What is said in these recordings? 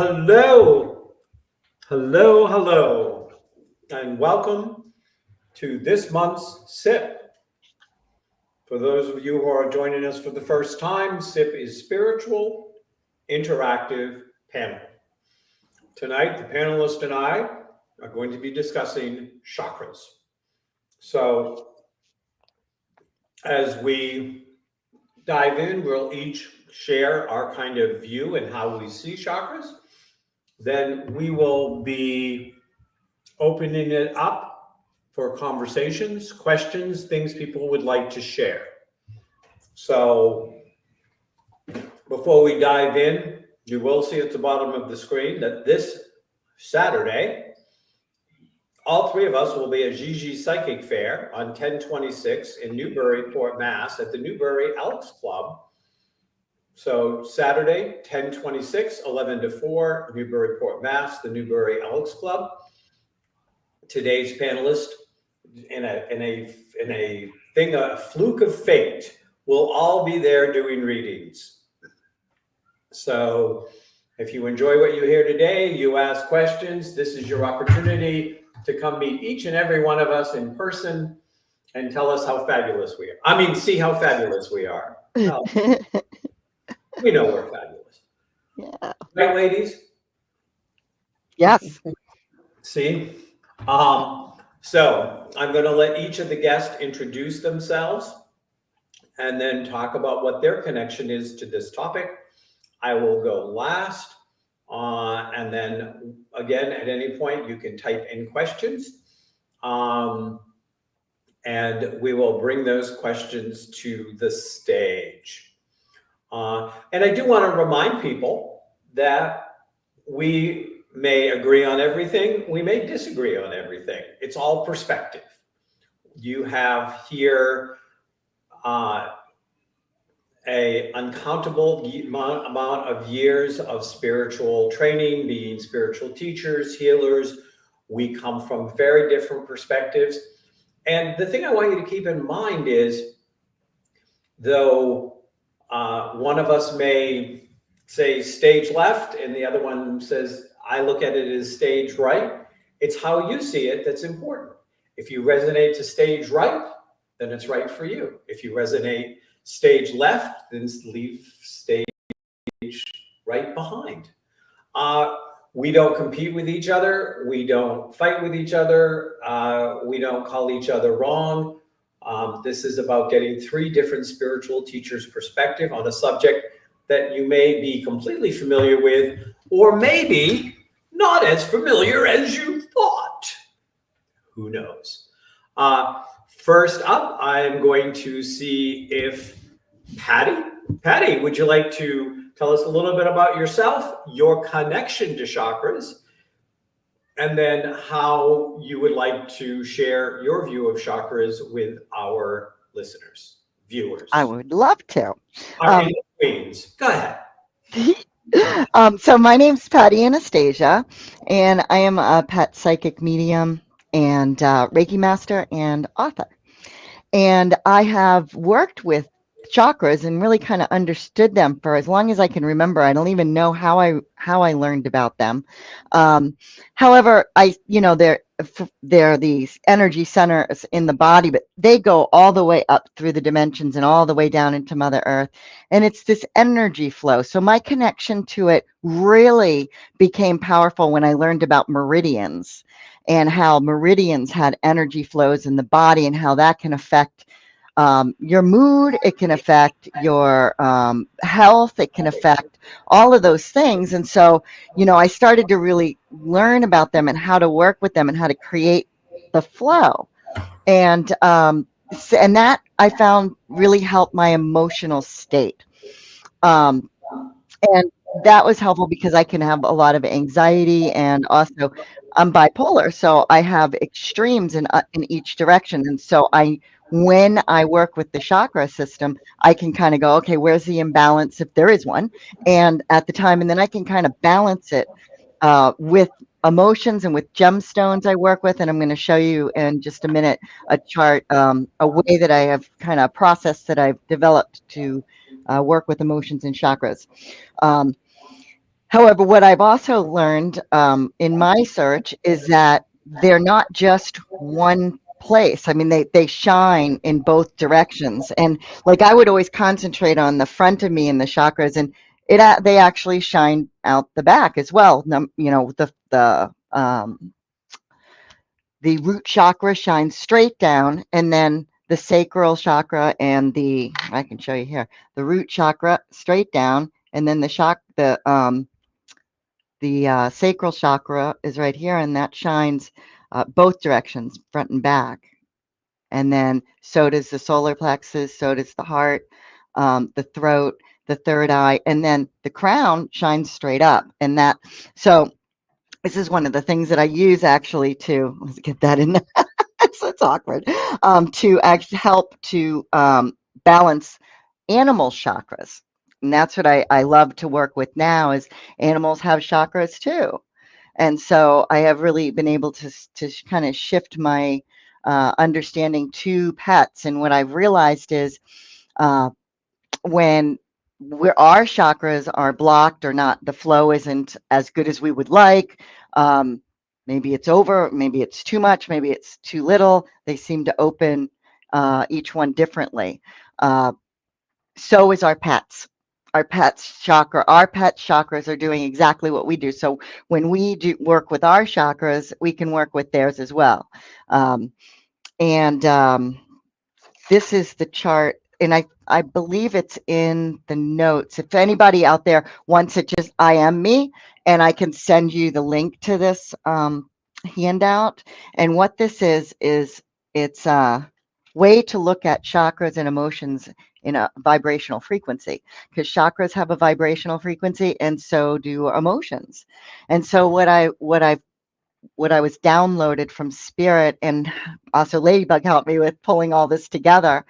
Hello, hello, and welcome to this month's SIP. For those of you who are joining us for the first time, SIP is Spiritual Interactive Panel. Tonight, the panelist and I are going to be discussing chakras. So, as we dive in, we'll each share our kind of view and how we see chakras. Then we will be opening it up for conversations, questions, things people would like to share. So before we dive in, you will see at the bottom of the screen that this Saturday, all three of us will be at Gigi Psychic Fair on 10/26 in Newburyport, Mass. at the Newbury Elks Club. So Saturday, 10/26, 11 to 4, Newburyport, Mass., the Newbury Elks Club. Today's panelist, in a thing, a fluke of fate, will all be there doing readings. So if you enjoy what you hear today, you ask questions, this is your opportunity to come meet each and every one of us in person and tell us how fabulous we are. I mean, see how fabulous we are. Well, we know we're fabulous. Yeah. Right, ladies? Yes. See? So I'm going to let each of the guests introduce themselves and then talk about what their connection is to this topic. I will go last. And then again, at any point, you can type in questions. And we will bring those questions to the stage. And I do want to remind people that we may agree on everything, we may disagree on everything. It's all perspective. You have here a uncountable amount of years of spiritual training, being spiritual teachers, healers. We come from very different perspectives. And the thing I want you to keep in mind is, though one of us may say stage left and the other one says, I look at it as stage right, it's how you see it that's important. If you resonate to stage right, then it's right for you. If you resonate stage left, then leave stage right behind. We don't compete with each other. We don't fight with each other. We don't call each other wrong. This is about getting three different spiritual teachers' perspective on a subject that you may be completely familiar with, or maybe not as familiar as you thought. Who knows? First up, I'm going to see if Patty, would you like to tell us a little bit about yourself, your connection to chakras, and then how you would like to share your view of chakras with our listeners, viewers? I would love to. Our queens, go ahead. So my name's Patty Anastasia, and I am a pet psychic medium and Reiki master and author. And I have worked with chakras and really kind of understood them for as long as I can remember. I don't even know how I learned about them. However, they're these energy centers in the body, but they go all the way up through the dimensions and all the way down into Mother Earth. And it's this energy flow. So my connection to it really became powerful when I learned about meridians and how meridians had energy flows in the body and how that can affect your mood, it can affect your health, it can affect all of those things. And so, I started to really learn about them and how to work with them and how to create the flow. And that I found really helped my emotional state. And that was helpful because I can have a lot of anxiety, and also I'm bipolar, so I have extremes in each direction. And so when I work with the chakra system, I can kind of go, okay, where's the imbalance if there is one, and at the time, and then I can kind of balance it with emotions and with gemstones I work with. And I'm going to show you in just a minute a chart, a way that I have kind of process that I've developed to work with emotions and chakras. However, what I've also learned in my search is that they're not just one place. I mean, they shine in both directions. And like I would always concentrate on the front of me and the chakras, and they actually shine out the back as well. You know, the root chakra shines straight down, and then the sacral chakra and I can show you here, the root chakra straight down, and then the sacral chakra is right here, and that shines both directions, front and back. And then so does the solar plexus, so does the heart, the throat, the third eye, and then the crown shines straight up. And so this is one of the things that I use actually to, let's get that in. So it's awkward, to actually help to balance animal chakras. And that's what I love to work with now, is animals have chakras too. And so I have really been able to kind of shift my understanding to pets. And what I've realized is when our chakras are blocked or not, the flow isn't as good as we would like. Maybe it's over, maybe it's too much, maybe it's too little. They seem to open each one differently. So is our pets. Our pet chakras are doing exactly what we do. So when we do work with our chakras, we can work with theirs as well. And this is the chart, and I believe it's in the notes. If anybody out there wants it, just IM me, and I can send you the link to this handout. And what this is it's a way to look at chakras and emotions in a vibrational frequency, because chakras have a vibrational frequency, and so do emotions. And so what I was downloaded from spirit, and also Ladybug helped me with pulling all this together,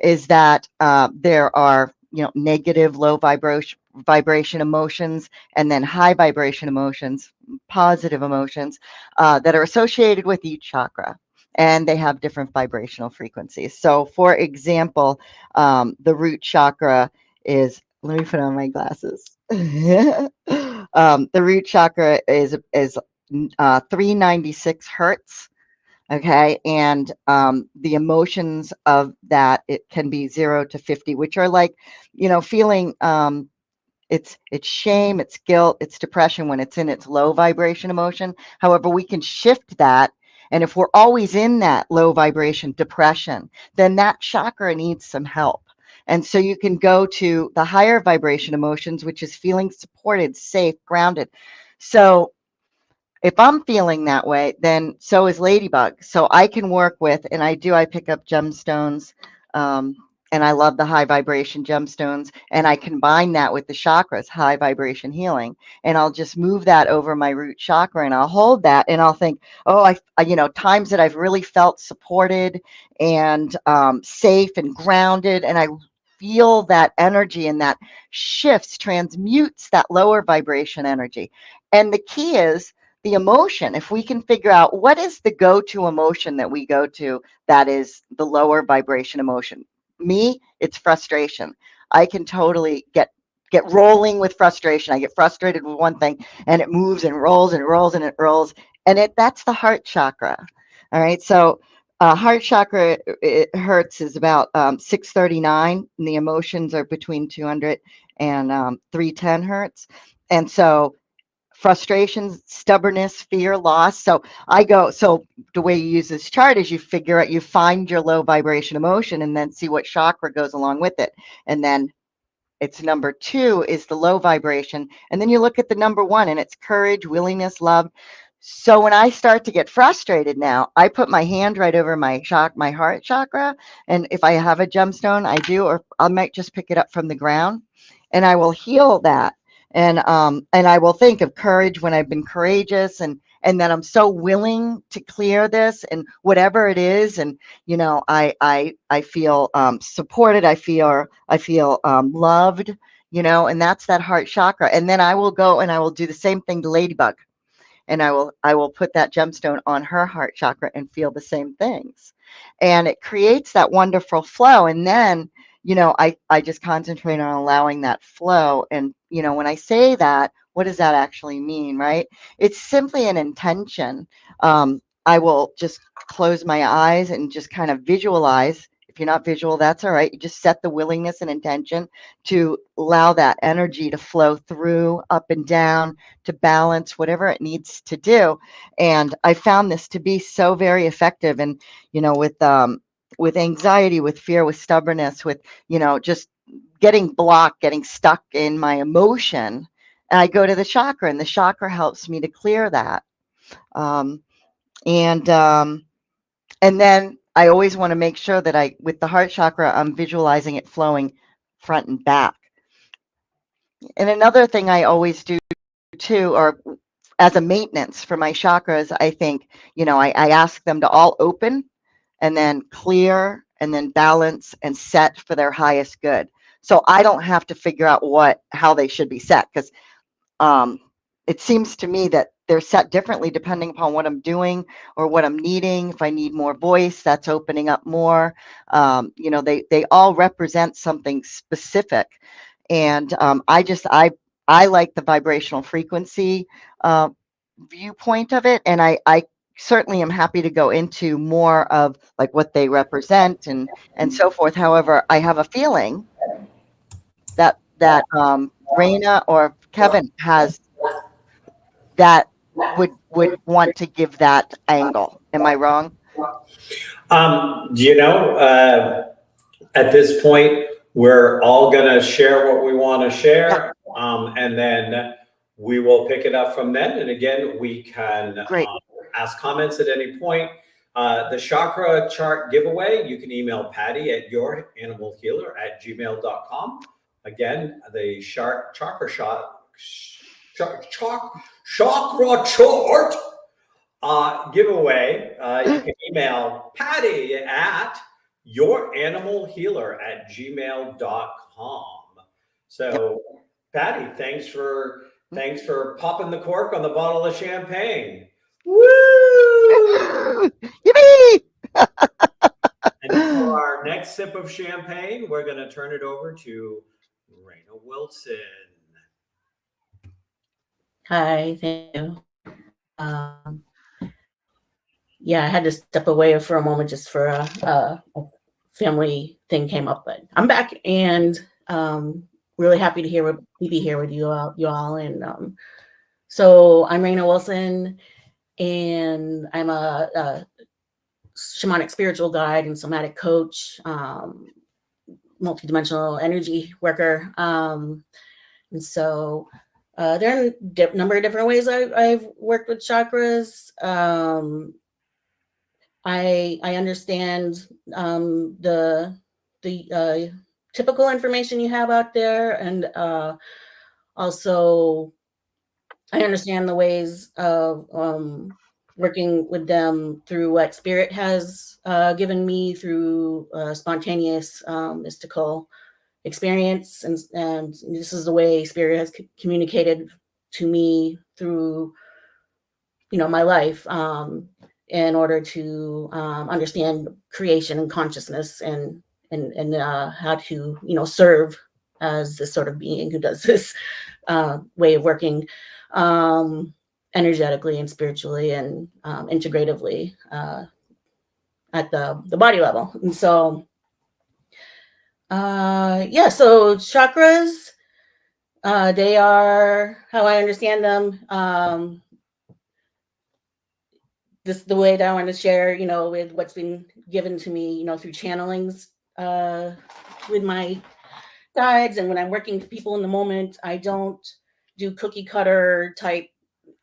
is that there are, you know, negative, low vibration emotions, and then high vibration emotions, positive emotions that are associated with each chakra, and they have different vibrational frequencies. So for example, the root chakra is, let me put on my glasses. The root chakra is 396 hertz. Okay. And the emotions of that, it can be 0 to 50, which are like, you know, feeling it's shame, it's guilt, it's depression when it's in its low vibration emotion. However, we can shift that. And if we're always in that low vibration depression, then that chakra needs some help. And so you can go to the higher vibration emotions, which is feeling supported, safe, grounded. So if I'm feeling that way, then so is Ladybug. So I can work with, and I pick up gemstones, and I love the high vibration gemstones, and I combine that with the chakras, high vibration healing, and I'll just move that over my root chakra, and I'll hold that, and I'll think, oh, you know, times that I've really felt supported and safe and grounded, and I feel that energy, and that shifts, transmutes that lower vibration energy. And the key is the emotion. If we can figure out what is the go-to emotion that we go to, that is the lower vibration emotion. Me, it's frustration. I can totally get rolling with frustration. I get frustrated with one thing, and it moves and rolls and rolls and it rolls, and that's the heart chakra. All right, so heart chakra, it hertz is about 639, and the emotions are between 200 and 310 hertz. And so frustrations, stubbornness, fear, loss. So the way you use this chart is you figure out, you find your low vibration emotion, and then see what chakra goes along with it. And then it's number 2 is the low vibration. And then you look at the number 1, and it's courage, willingness, love. So when I start to get frustrated now, I put my hand right over my heart chakra. And if I have a gemstone, I do, or I might just pick it up from the ground, and I will heal that. And I will think of courage when I've been courageous, and that I'm so willing to clear this, and whatever it is. And, you know, I feel supported. I feel loved, you know, and that's that heart chakra. And then I will go and I will do the same thing to Ladybug, and I will put that gemstone on her heart chakra and feel the same things. And it creates that wonderful flow. And then, you know, I just concentrate on allowing that flow. And, you know, when I say that, what does that actually mean, right? It's simply an intention. I will just close my eyes and just kind of visualize. If you're not visual, that's all right. You just set the willingness and intention to allow that energy to flow through, up and down, to balance whatever it needs to do. And I found this to be so very effective. And, with anxiety, with fear, with stubbornness, with, just getting blocked, getting stuck in my emotion, I go to the chakra, and the chakra helps me to clear that. Um, and then I always want to make sure that with the heart chakra, I'm visualizing it flowing front and back. And another thing I always do too, or as a maintenance for my chakras, I think, I ask them to all open and then clear and then balance and set for their highest good. So I don't have to figure out how they should be set, because it seems to me that they're set differently depending upon what I'm doing or what I'm needing. If I need more voice, that's opening up more. They all represent something specific. And I like the vibrational frequency viewpoint of it. And I certainly am happy to go into more of like what they represent and so forth. However, I have a feeling that Raina or Kevin has that would want to give that angle. Am I wrong? At this point, we're all going to share what we want to share, and then we will pick it up from then. And again, we can ask comments at any point. The chakra chart giveaway, you can email Patty at youranimalhealer@gmail.com. Again, the chakra chart giveaway, you can email Patty at youranimalhealer@gmail.com. So, Patty, thanks for popping the cork on the bottle of champagne. Woo! Yippee! And for our next sip of champagne, we're going to turn it over to Raina Wilson. Hi, thank you. Yeah, I had to step away for a moment just for a family thing came up, but I'm back and really happy to be here with you all. And so I'm Raina Wilson, and I'm a shamanic spiritual guide and somatic coach, multidimensional energy worker. And so there are a number of different ways I've worked with chakras. I understand the typical information you have out there, and also I understand the ways of working with them through what spirit has given me through spontaneous mystical experience, and this is the way spirit has communicated to me through my life, in order to understand creation and consciousness, and how to serve as this sort of being who does this way of working energetically and spiritually and integratively at the body level. And so so chakras, they are, how I understand them, the way that I want to share, with what's been given to me, through channelings with my guides. And when I'm working with people in the moment, I don't do cookie cutter type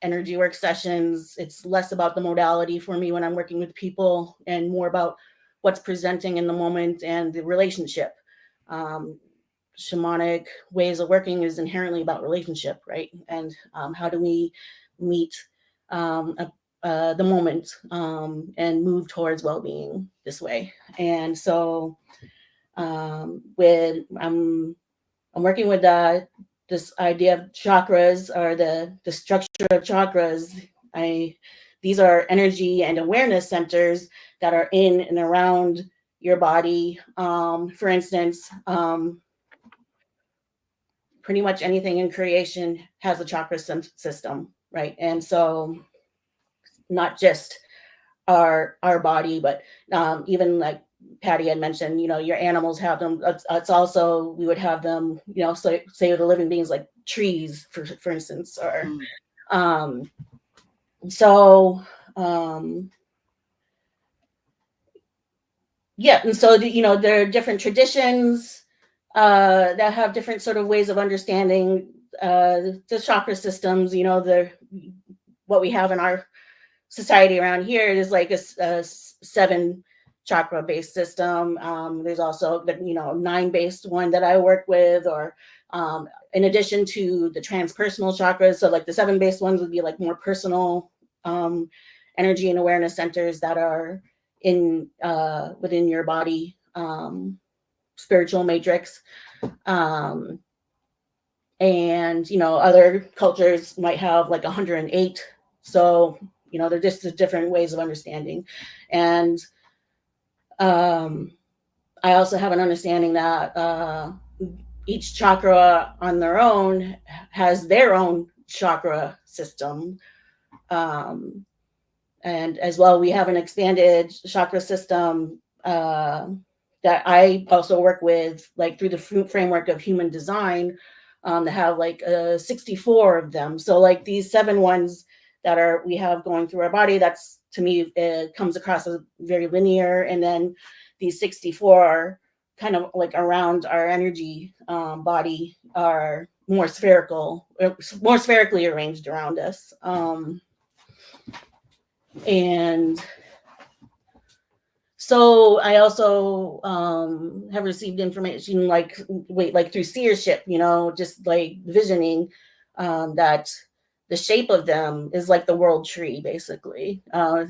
energy work sessions. It's less about the modality for me when I'm working with people, and more about what's presenting in the moment and the relationship. Shamanic ways of working is inherently about relationship, right? And how do we meet the moment and move towards well-being this way? And so when I'm working with this idea of chakras, or the structure of chakras, these are energy and awareness centers that are in and around your body. For instance, pretty much anything in creation has a chakra system, right? And so not just our body, but even like Patty had mentioned, you know, your animals have them. It's also, we would have them, you know, so say the living beings like trees, for instance, or yeah, and so you know, there are different traditions that have different sort of ways of understanding the chakra systems. You know, what we have in our society around here is like a 7 chakra based system. There's also the, you know, 9 based one that I work with, or in addition to the transpersonal chakras. So like the 7 based ones would be like more personal energy and awareness centers that are in within your body, spiritual matrix. And you know, other cultures might have like 108. So you know, they're just different ways of understanding. And I also have an understanding that each chakra on their own has their own chakra system. And as well, we have an expanded chakra system that I also work with, like through the framework of human design, that have like 64 of them. So like these 7 ones that we have going through our body, that's, to me, it comes across as very linear. And then these 64 kind of like around our energy body are more spherically arranged around us. And so I also have received information like through seership, you know, just like visioning, that the shape of them is like the world tree, basically. You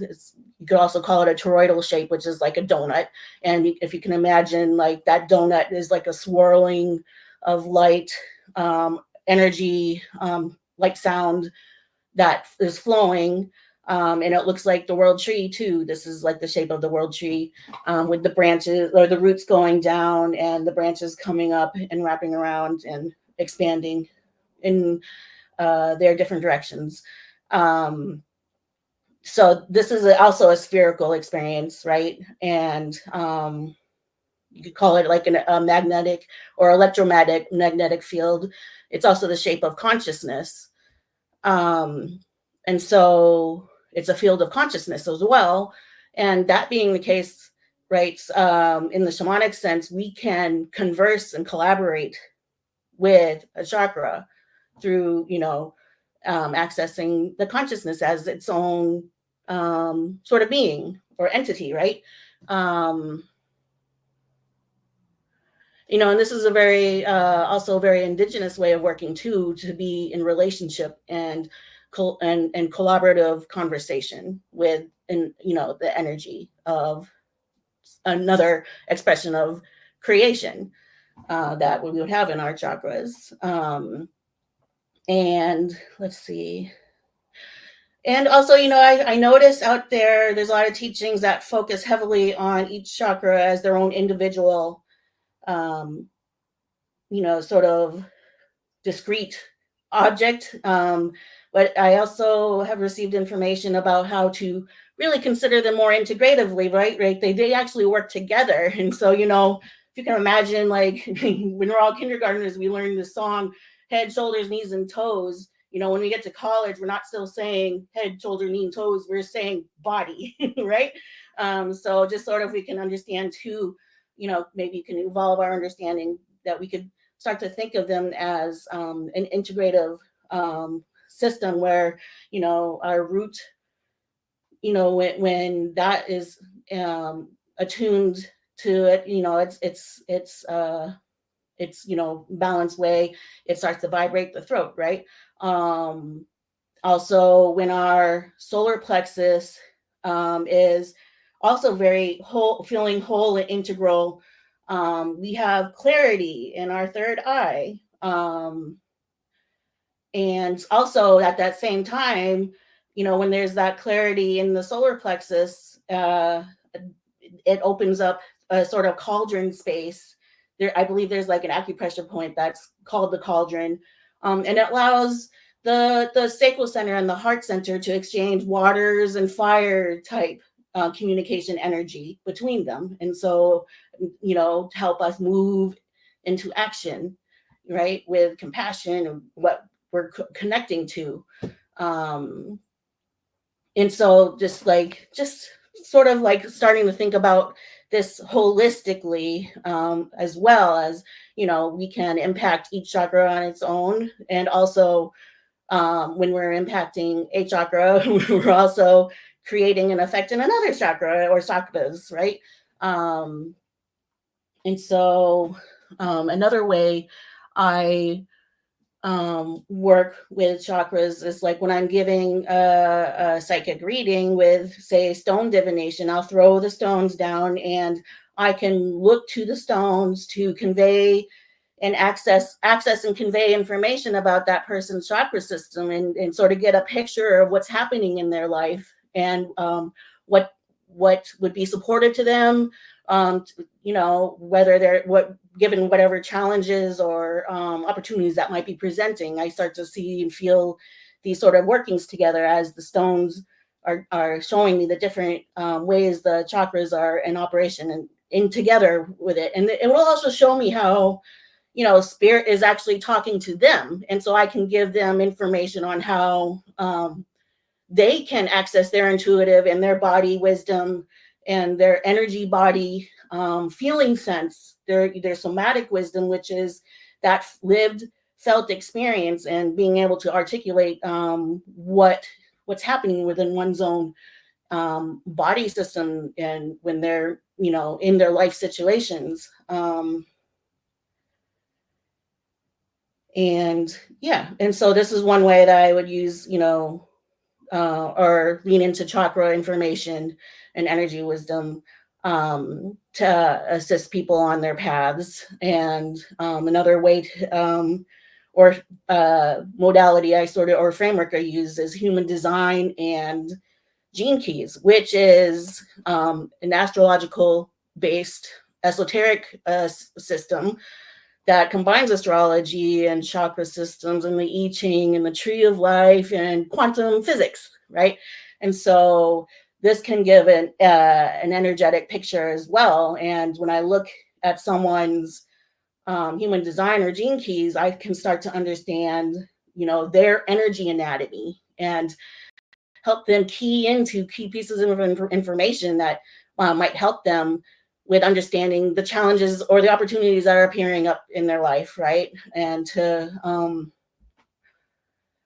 could also call it a toroidal shape, which is like a donut. And if you can imagine, like that donut is like a swirling of light, energy, like sound that is flowing. And it looks like the world tree too. This is like the shape of the world tree, with the branches or the roots going down and the branches coming up and wrapping around and expanding in their different directions. So this is also a spherical experience, right? And you could call it like a magnetic or electromagnetic field. It's also the shape of consciousness. And so it's a field of consciousness as well. And that being the case, right, in the shamanic sense, we can converse and collaborate with a chakra through, you know, accessing the consciousness as its own sort of being or entity, right? You know, and this is a very also a very indigenous way of working too, to be in relationship and collaborative conversation with, and you know, the energy of another expression of creation that we would have in our chakras. And let's see. And also, you know, I notice out there's a lot of teachings that focus heavily on each chakra as their own individual, you know, sort of discrete object. But I also have received information about how to really consider them more integratively, right? Right? They actually work together. And so, you know, if you can imagine, like when we're all kindergartners, we learn this song, head, shoulders, knees, and toes. You know, when we get to college, we're not still saying head, shoulder, knee, and toes. We're saying body, right? So just sort of, we can understand too, you know, maybe you can evolve our understanding that we could start to think of them as an integrative system where, you know, our root, you know, when that is attuned to it, you know, it's you know, balanced way, it starts to vibrate the throat, right? Also, when our solar plexus is also very whole, feeling whole and integral, we have clarity in our third eye. And also at that same time, you know, when there's that clarity in the solar plexus, it opens up a sort of cauldron space I believe there's like an acupressure point that's called the cauldron. And it allows the sacral center and the heart center to exchange waters and fire type communication energy between them. And so, to help us move into action, right, with compassion and what we're connecting to. And so just sort of like starting to think about this holistically, as well as, we can impact each chakra on its own. And also, when we're impacting a chakra, we're also creating an effect in another chakra or chakras, right? And so another way I work with chakras is like when I'm giving a psychic reading with, say, stone divination, I'll throw the stones down and I can look to the stones to convey and access and convey information about that person's chakra system, and sort of get a picture of what's happening in their life, and what would be supportive to them, whether given whatever challenges or opportunities that might be presenting. I start to see and feel these sort of workings together as the stones are showing me the different ways the chakras are in operation and in together with it. And it will also show me how, spirit is actually talking to them. And so I can give them information on how they can access their intuitive and their body wisdom and their energy body feeling sense, their somatic wisdom, which is that lived felt experience and being able to articulate what's happening within one's own body system, and when they're in their life situations. And so this is one way that I would use, or lean into chakra information and energy wisdom to assist people on their paths. And another way or modality or framework I use is human design and gene keys, which is an astrological based esoteric system that combines astrology and chakra systems and the I Ching and the tree of life and quantum physics, right? And so this can give an energetic picture as well. And when I look at someone's human design or gene keys, I can start to understand, their energy anatomy and help them key into key pieces of information that might help them with understanding the challenges or the opportunities that are appearing up in their life, right? And to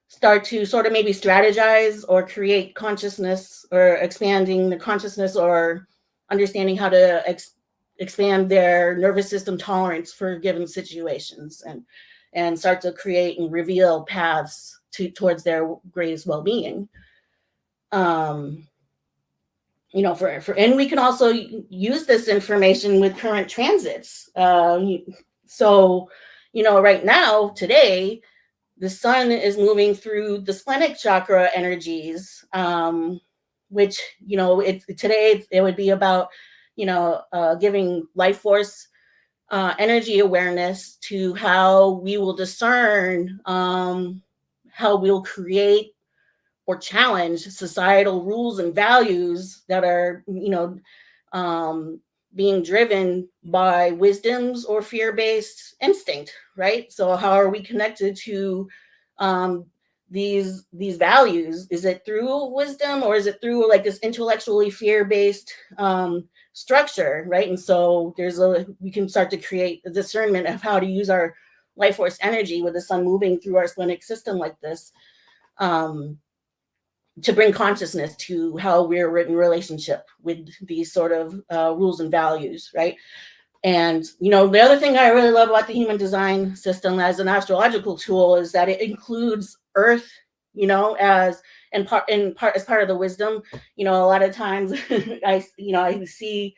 start to sort of maybe strategize or create consciousness, or expanding the consciousness, or understanding how to expand their nervous system tolerance for given situations, and start to create and reveal paths towards their greatest well-being. And we can also use this information with current transits. So, right now, today, the sun is moving through the splenic chakra energies, which, today it would be about, giving life force energy awareness to how we will discern, how we'll create or challenge societal rules and values that are, being driven by wisdoms or fear-based instinct, right? So how are we connected to these values? Is it through wisdom, or is it through like this intellectually fear-based structure, right? And so we can start to create a discernment of how to use our life force energy with the sun moving through our splenic system like this, to bring consciousness to how we're in relationship with these sort of rules and values, right? And, the other thing I really love about the human design system as an astrological tool is that it includes Earth, as part of the wisdom. A lot of times I see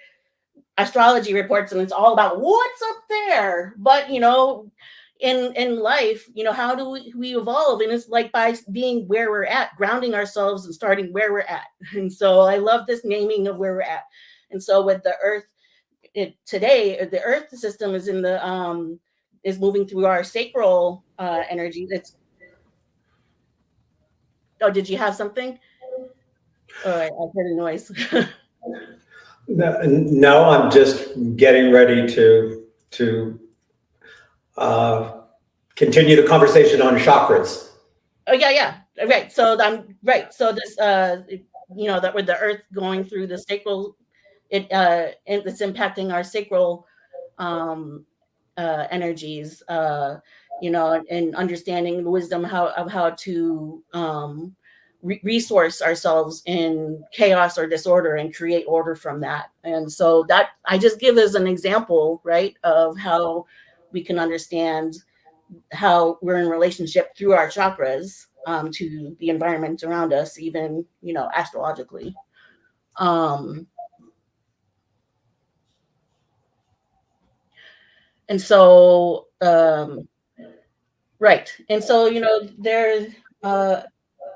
astrology reports and it's all about what's up there, but in life, how do we evolve? And it's like by being where we're at, grounding ourselves and starting where we're at. And so I love this naming of where we're at. And so with the Earth today the earth system is in the is moving through our sacral energy. That's Oh, did you have something? Oh, I heard a noise. No, I'm just getting ready to continue the conversation on chakras. Oh yeah, right. So I'm right. So this, that with the earth going through the sacral, it's impacting our sacral um, energies. And understanding the wisdom how to resource ourselves in chaos or disorder and create order from that. And so that I just give as an example, right, of how we can understand how we're in relationship through our chakras to the environment around us, even astrologically. And so right, and so there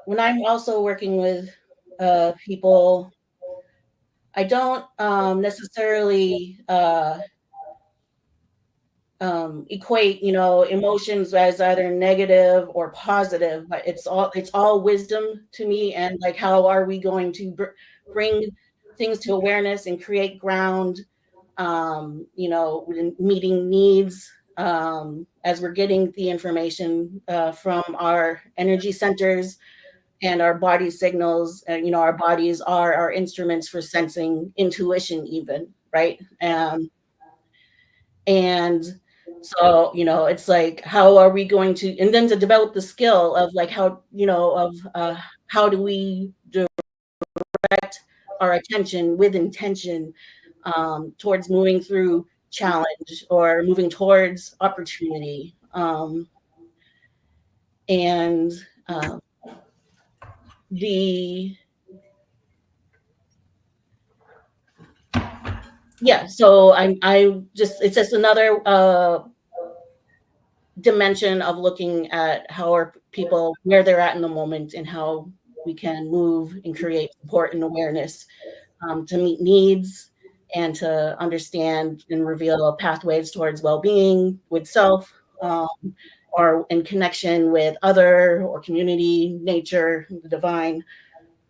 when I'm also working with people, I don't necessarily equate emotions as either negative or positive, but it's all wisdom to me. And like, how are we going to bring things to awareness and create ground, meeting needs, as we're getting the information from our energy centers and our body signals. And our bodies are our instruments for sensing intuition, even, right? And so, it's like, how are we going to, and then to develop the skill of like, how do we direct our attention with intention towards moving through challenge or moving towards opportunity. And the, yeah, so it's just another dimension of looking at how are people, where they're at in the moment, and how we can move and create support and awareness to meet needs and to understand and reveal pathways towards well-being with self, or in connection with other or community, nature, the divine.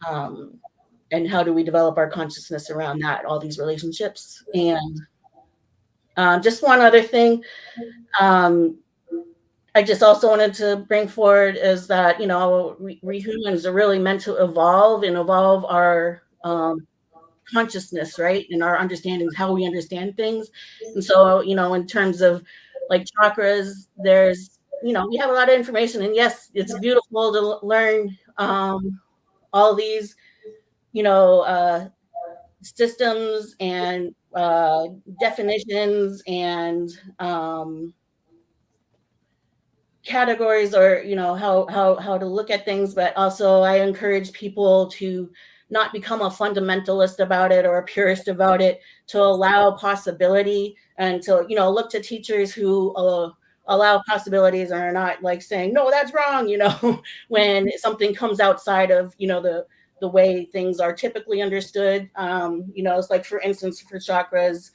And how do we develop our consciousness around that, all these relationships. And just one other thing, I just also wanted to bring forward is that, we humans are really meant to evolve and evolve our consciousness, right? And our understandings, how we understand things. And so, in terms of like chakras, there's, we have a lot of information, and yes, it's beautiful to learn all these, systems and definitions and categories, or how to look at things. But also I encourage people to not become a fundamentalist about it or a purist about it, to allow possibility, and to look to teachers who allow possibilities and are not like saying no, that's wrong, when something comes outside of the way things are typically understood. It's like, for instance, for chakras,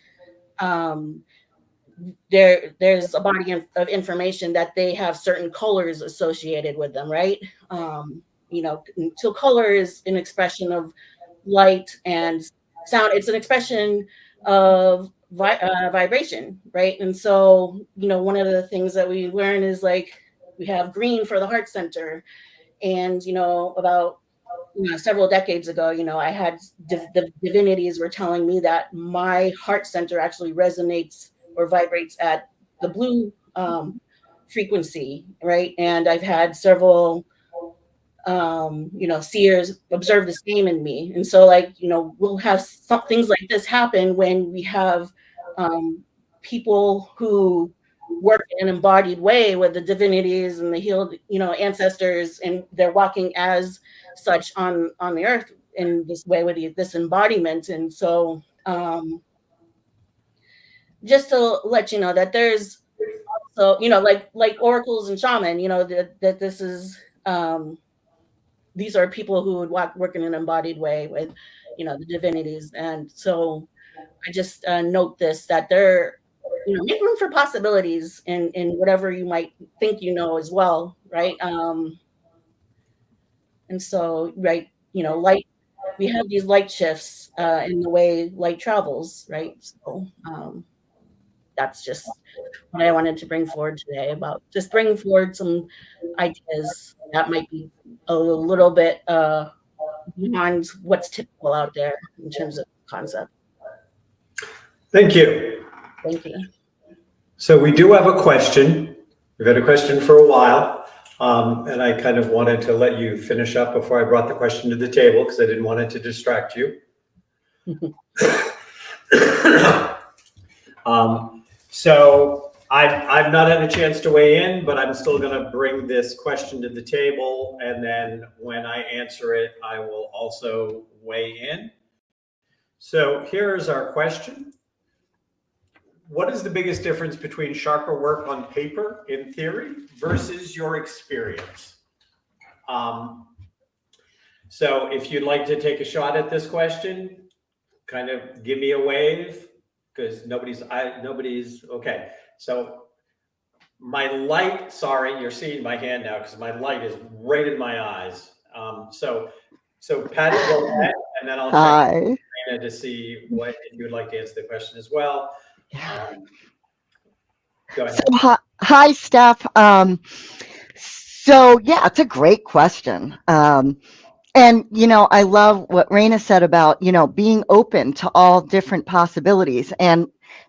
there's a body of information that they have certain colors associated with them, right? So color is an expression of light and sound. It's an expression of vibration, right? And so, one of the things that we learn is like, we have green for the heart center. And about several decades ago, I had the divinities were telling me that my heart center actually resonates or vibrates at the blue frequency, right? And I've had several seers observe the same in me. And so, like, we'll have some things like this happen when we have people who work in an embodied way with the divinities and the healed, ancestors, and they're walking as such on the earth in this way with this embodiment. And so, just to let you know that there's also, like oracles and shaman, that this is these are people who would work in an embodied way with the divinities. And so I just note this, that there, make room for possibilities in whatever you might think as well, right? And so, right, light, we have these light shifts in the way light travels, right? So that's just what I wanted to bring forward today, about just bringing forward some ideas that might be a little bit beyond what's typical out there in terms of concept. Thank you. Thank you. So we do have a question. We've had a question for a while. And I kind of wanted to let you finish up before I brought the question to the table, because I didn't want it to distract you. So I've not had a chance to weigh in, but I'm still going to bring this question to the table. And then when I answer it, I will also weigh in. So here's our question. What is the biggest difference between chakra work on paper in theory versus your experience? So if you'd like to take a shot at this question, kind of give me a wave, because nobody's okay. So my light, sorry, you're seeing my hand now because my light is right in my eyes. So Patty, go ahead, and then I'll check to see what, if you would like to answer the question as well. Go ahead. So, hi, Steph. So yeah, it's a great question. And, I love what Raina said about, being open to all different possibilities, and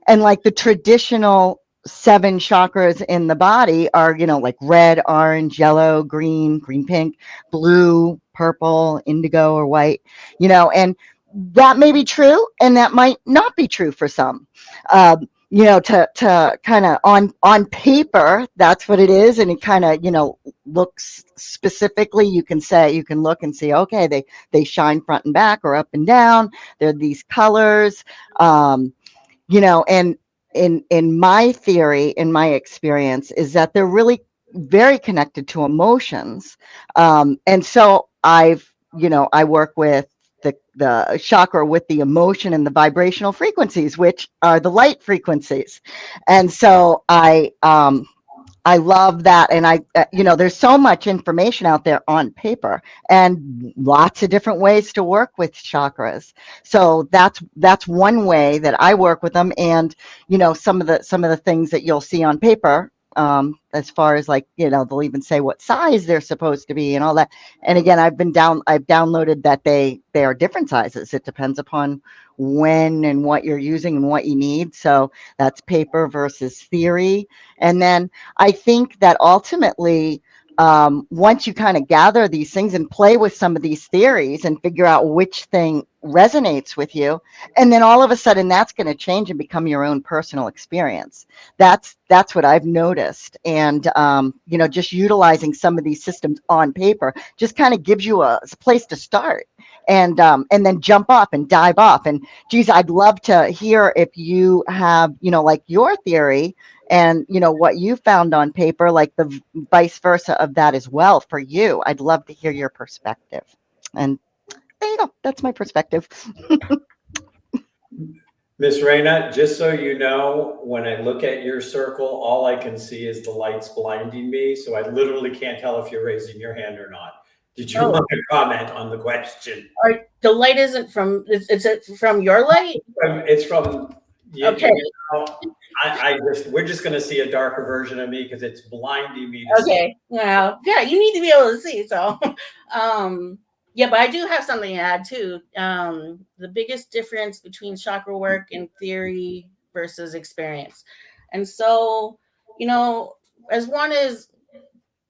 like the traditional 7 chakras in the body are, like red, orange, yellow, green, pink, blue, purple, indigo, or white, and that may be true and that might not be true for some. To kind of on paper, that's what it is. And it kind of, looks specifically, you can look and see, okay, they shine front and back or up and down. They're these colors, and in my theory, in my experience, is that they're really very connected to emotions. And so I work with the chakra with the emotion and the vibrational frequencies, which are the light frequencies. And so I love that. And there's so much information out there on paper and lots of different ways to work with chakras. So that's one way that I work with them. And, some of the things that you'll see on paper, as far as like, they'll even say what size they're supposed to be and all that. And again, I've downloaded that they are different sizes. It depends upon when and what you're using and what you need. So that's paper versus theory. And then I think that ultimately, once you kind of gather these things and play with some of these theories and figure out which thing resonates with you, and then all of a sudden that's going to change and become your own personal experience. That's what I've noticed. And just utilizing some of these systems on paper just kind of gives you a place to start, and then jump off and dive off. And geez, I'd love to hear if you have, like your theory and, what you found on paper, like the vice versa of that as well for you. I'd love to hear your perspective. And there you go. That's my perspective. Miss Raina, just so you know, when I look at your circle, all I can see is the lights blinding me. So I literally can't tell if you're raising your hand or not. Did you want to comment on the question? The light isn't from, is it from your light? It's from, okay. We're just going to see a darker version of me because it's blinding me. Okay. Well, yeah, you need to be able to see. So, yeah, but I do have something to add too. The biggest difference between chakra work and theory versus experience. And so, as one is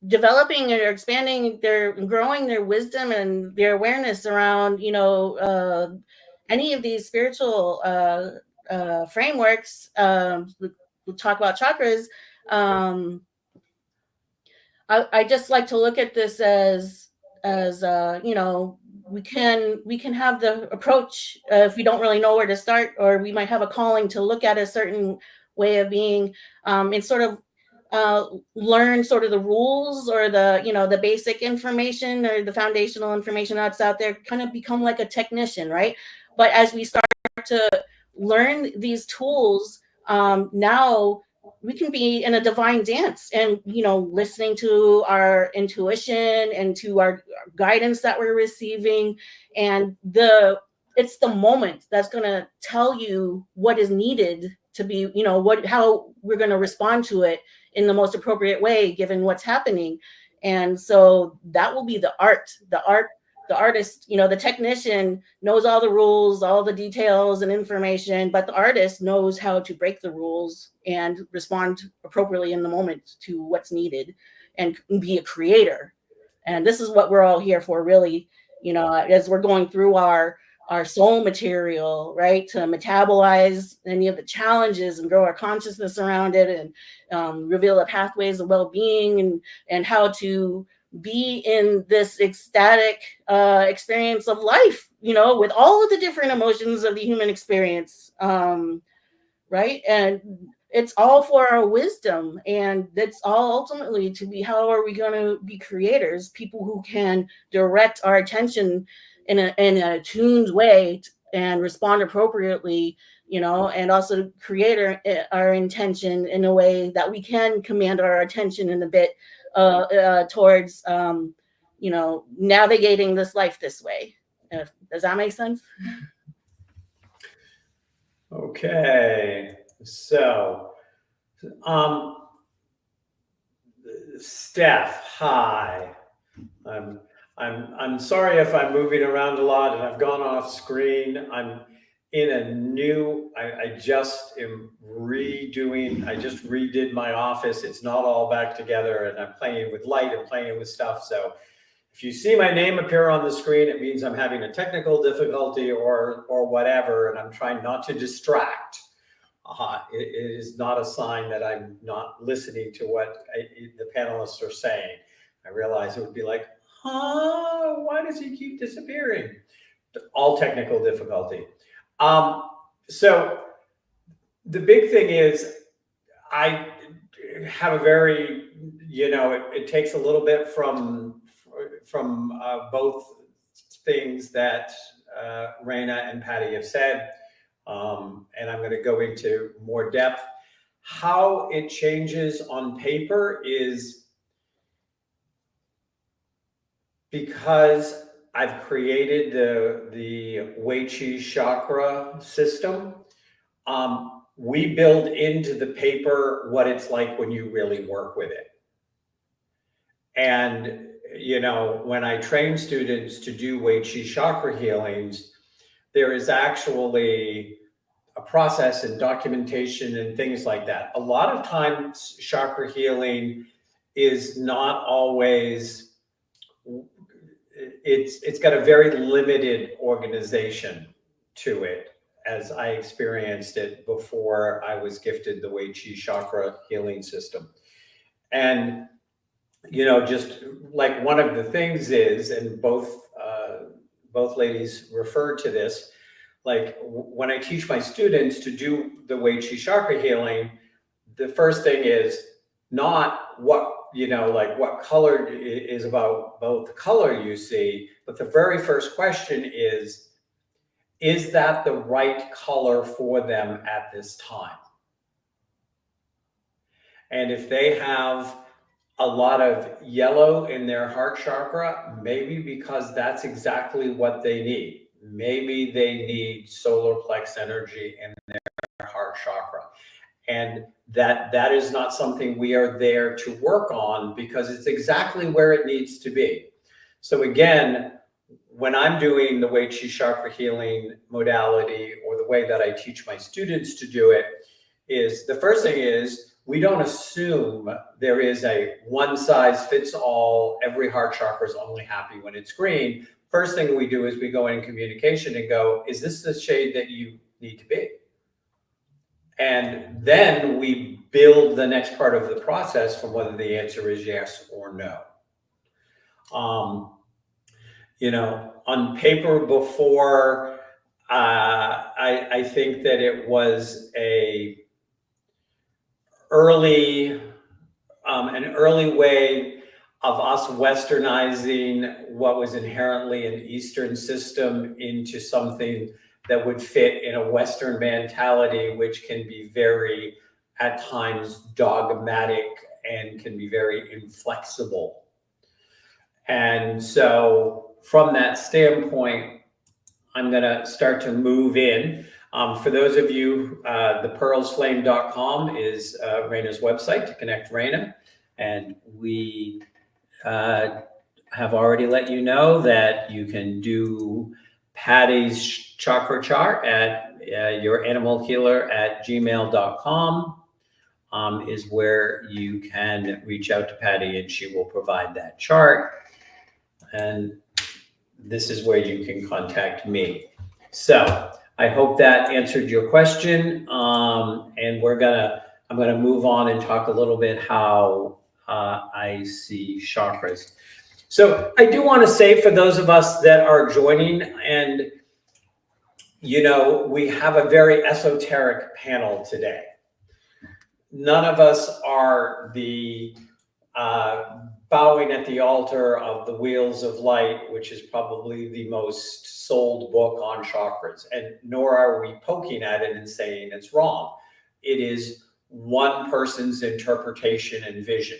developing or expanding growing their wisdom and their awareness around, any of these spiritual frameworks, we'll talk about chakras. I just like to look at this as we can have the approach if we don't really know where to start, or we might have a calling to look at a certain way of being, and sort of learn sort of the rules or the basic information or the foundational information that's out there, kind of become like a technician, right? But as we start to learn these tools, now we can be in a divine dance and, you know, listening to our intuition and to our guidance that we're receiving. And it's the moment that's going to tell you what is needed to be, you know, how we're going to respond to it in the most appropriate way, given what's happening. And so that will be the artist, you know, the technician knows all the rules, all the details and information, but the artist knows how to break the rules and respond appropriately in the moment to what's needed and be a creator. And this is what we're all here for, really, you know, as we're going through our soul material, right, to metabolize any of the challenges and grow our consciousness around it, and reveal the pathways of well-being, and how to be in this ecstatic experience of life, you know, with all of the different emotions of the human experience, right? And it's all for our wisdom, and that's all ultimately to be, how are we going to be creators, people who can direct our attention in a tuned way and respond appropriately, you know, and also create our intention in a way that we can command our attention in a bit towards, you know, navigating this life this way. Does that make sense? Okay, so Steph, hi. I'm sorry if I'm moving around a lot and I've gone off screen. I'm in a new, I just redid my office. It's not all back together, and I'm playing with light and playing with stuff. So if you see my name appear on the screen, it means I'm having a technical difficulty or whatever, and I'm trying not to distract. It is not a sign that I'm not listening to what the panelists are saying. I realize it would be like, why does he keep disappearing? All technical difficulty. So the big thing is, I have a very, you know, it takes a little bit from both things that Raina and Patty have said, and I'm going to go into more depth. How it changes on paper is because I've created the Wei Qi chakra system. We build into the paper what it's like when you really work with it. And, you know, when I train students to do Wei Qi chakra healings, there is actually a process and documentation and things like that. A lot of times chakra healing is not always, it's got a very limited organization to it, as I experienced it before I was gifted the Wei Qi chakra healing system. And, you know, just like one of the things is, and both ladies referred to this, like when I teach my students to do the Wei Qi chakra healing, the first thing is not what, you know, like what color is about the color you see, but the very first question is that the right color for them at this time? And if they have a lot of yellow in their heart chakra, maybe because that's exactly what they need. Maybe they need solar plex energy in their heart chakra. And that is not something we are there to work on, because it's exactly where it needs to be. So again, when I'm doing the Wei Qi chakra healing modality, or the way that I teach my students to do it, is the first thing is, we don't assume there is a one size fits all, every heart chakra is only happy when it's green. First thing we do is we go in communication and go, is this the shade that you need to be? And then we build the next part of the process from whether the answer is yes or no. You know, on paper before, I think that it was an early way of us westernizing what was inherently an Eastern system into something that would fit in a Western mentality, which can be very, at times, dogmatic and can be very inflexible. And so from that standpoint, I'm going to start to move in. For those of you, thepearlsflame.com is Raina's website to connect Raina. And we have already let you know that you can do Patty's chakra chart at youranimalhealer@gmail.com is where you can reach out to Patty and she will provide that chart. And this is where you can contact me. So I hope that answered your question. And I'm gonna move on and talk a little bit how I see chakras. So I do want to say for those of us that are joining, and you know, we have a very esoteric panel today. None of us are the bowing at the altar of the Wheels of Light, which is probably the most sold book on chakras, and nor are we poking at it and saying it's wrong. It is one person's interpretation and vision.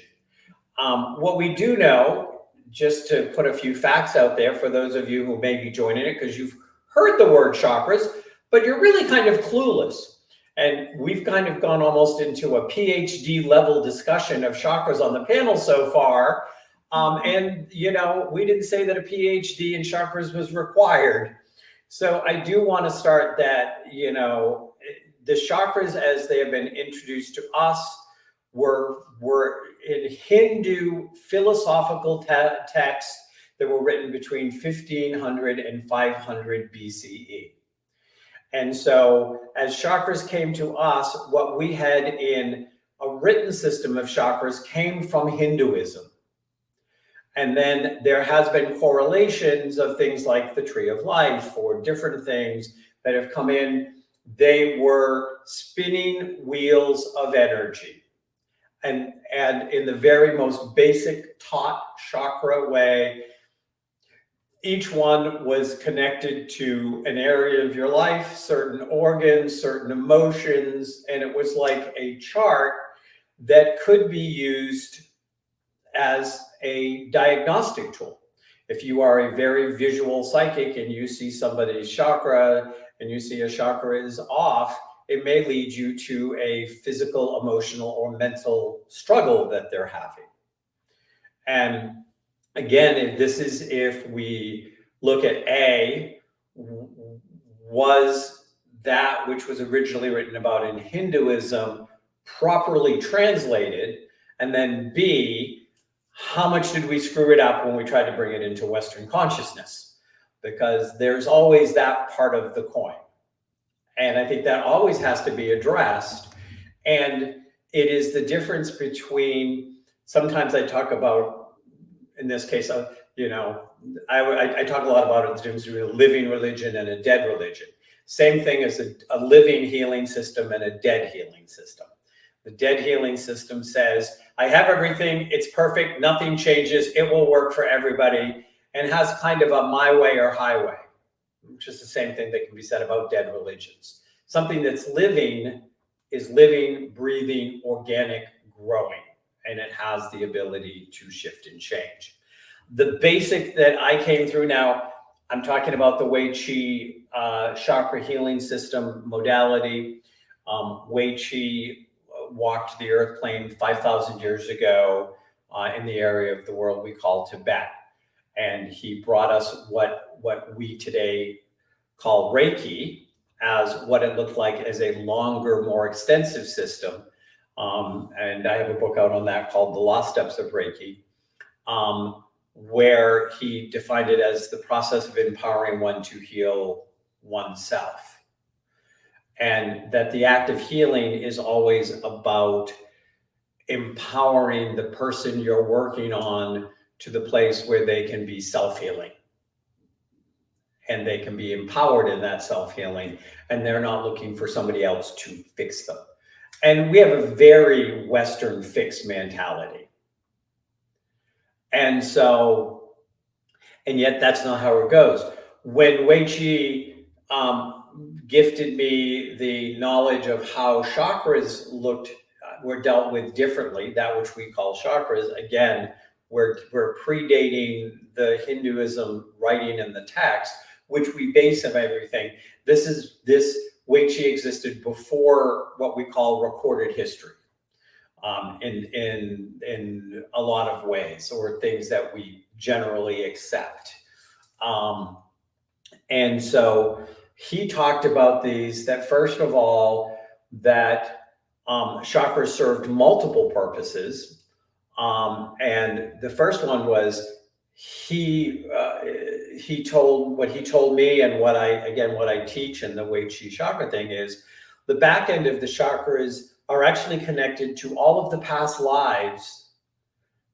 What we do know, just to put a few facts out there for those of you who may be joining it because you've heard the word chakras, but you're really kind of clueless. And we've kind of gone almost into a PhD level discussion of chakras on the panel so far. And, you know, we didn't say that a PhD in chakras was required. So I do want to start that, you know, the chakras as they have been introduced to us were in Hindu philosophical texts that were written between 1500 and 500 BCE. And so as chakras came to us, what we had in a written system of chakras came from Hinduism. And then there has been correlations of things like the tree of life or different things that have come in. They were spinning wheels of energy. And in the very most basic taught chakra way, each one was connected to an area of your life, certain organs, certain emotions, and it was like a chart that could be used as a diagnostic tool. If you are a very visual psychic and you see somebody's chakra and you see a chakra is off, it may lead you to a physical, emotional, or mental struggle that they're having. And again, this is if we look at A, was that which was originally written about in Hinduism properly translated? And then B, how much did we screw it up when we tried to bring it into Western consciousness? Because there's always that part of the coin. And I think that always has to be addressed. And it is the difference between, sometimes I talk about, in this case, you know, I talk a lot about the difference between a living religion and a dead religion. Same thing as a living healing system and a dead healing system. The dead healing system says, I have everything, it's perfect, nothing changes, it will work for everybody, and has kind of a my way or highway, which is the same thing that can be said about dead religions. Something that's living is living, breathing, organic, growing, and it has the ability to shift and change. The basic that I came through now, I'm talking about the Wei Qi chakra healing system modality. Wei Qi walked the earth plane 5,000 years ago in the area of the world we call Tibet. And he brought us what we today call Reiki, as what it looked like as a longer, more extensive system. And I have a book out on that called The Lost Steps of Reiki, where he defined it as the process of empowering one to heal oneself. And that the act of healing is always about empowering the person you're working on to the place where they can be self-healing. And they can be empowered in that self-healing, and they're not looking for somebody else to fix them. And we have a very Western fixed mentality. And yet that's not how it goes. When Wei Qi gifted me the knowledge of how chakras were dealt with differently, that which we call chakras. Again, we're predating the Hinduism writing in the text, which we base of everything. This Wei Qi existed before what we call recorded history, in a lot of ways, or things that we generally accept. And so he talked about these, that first of all, that chakras served multiple purposes. And the first one was he told me, and what I teach in the Wei Qi chakra thing is the back end of the chakras are actually connected to all of the past lives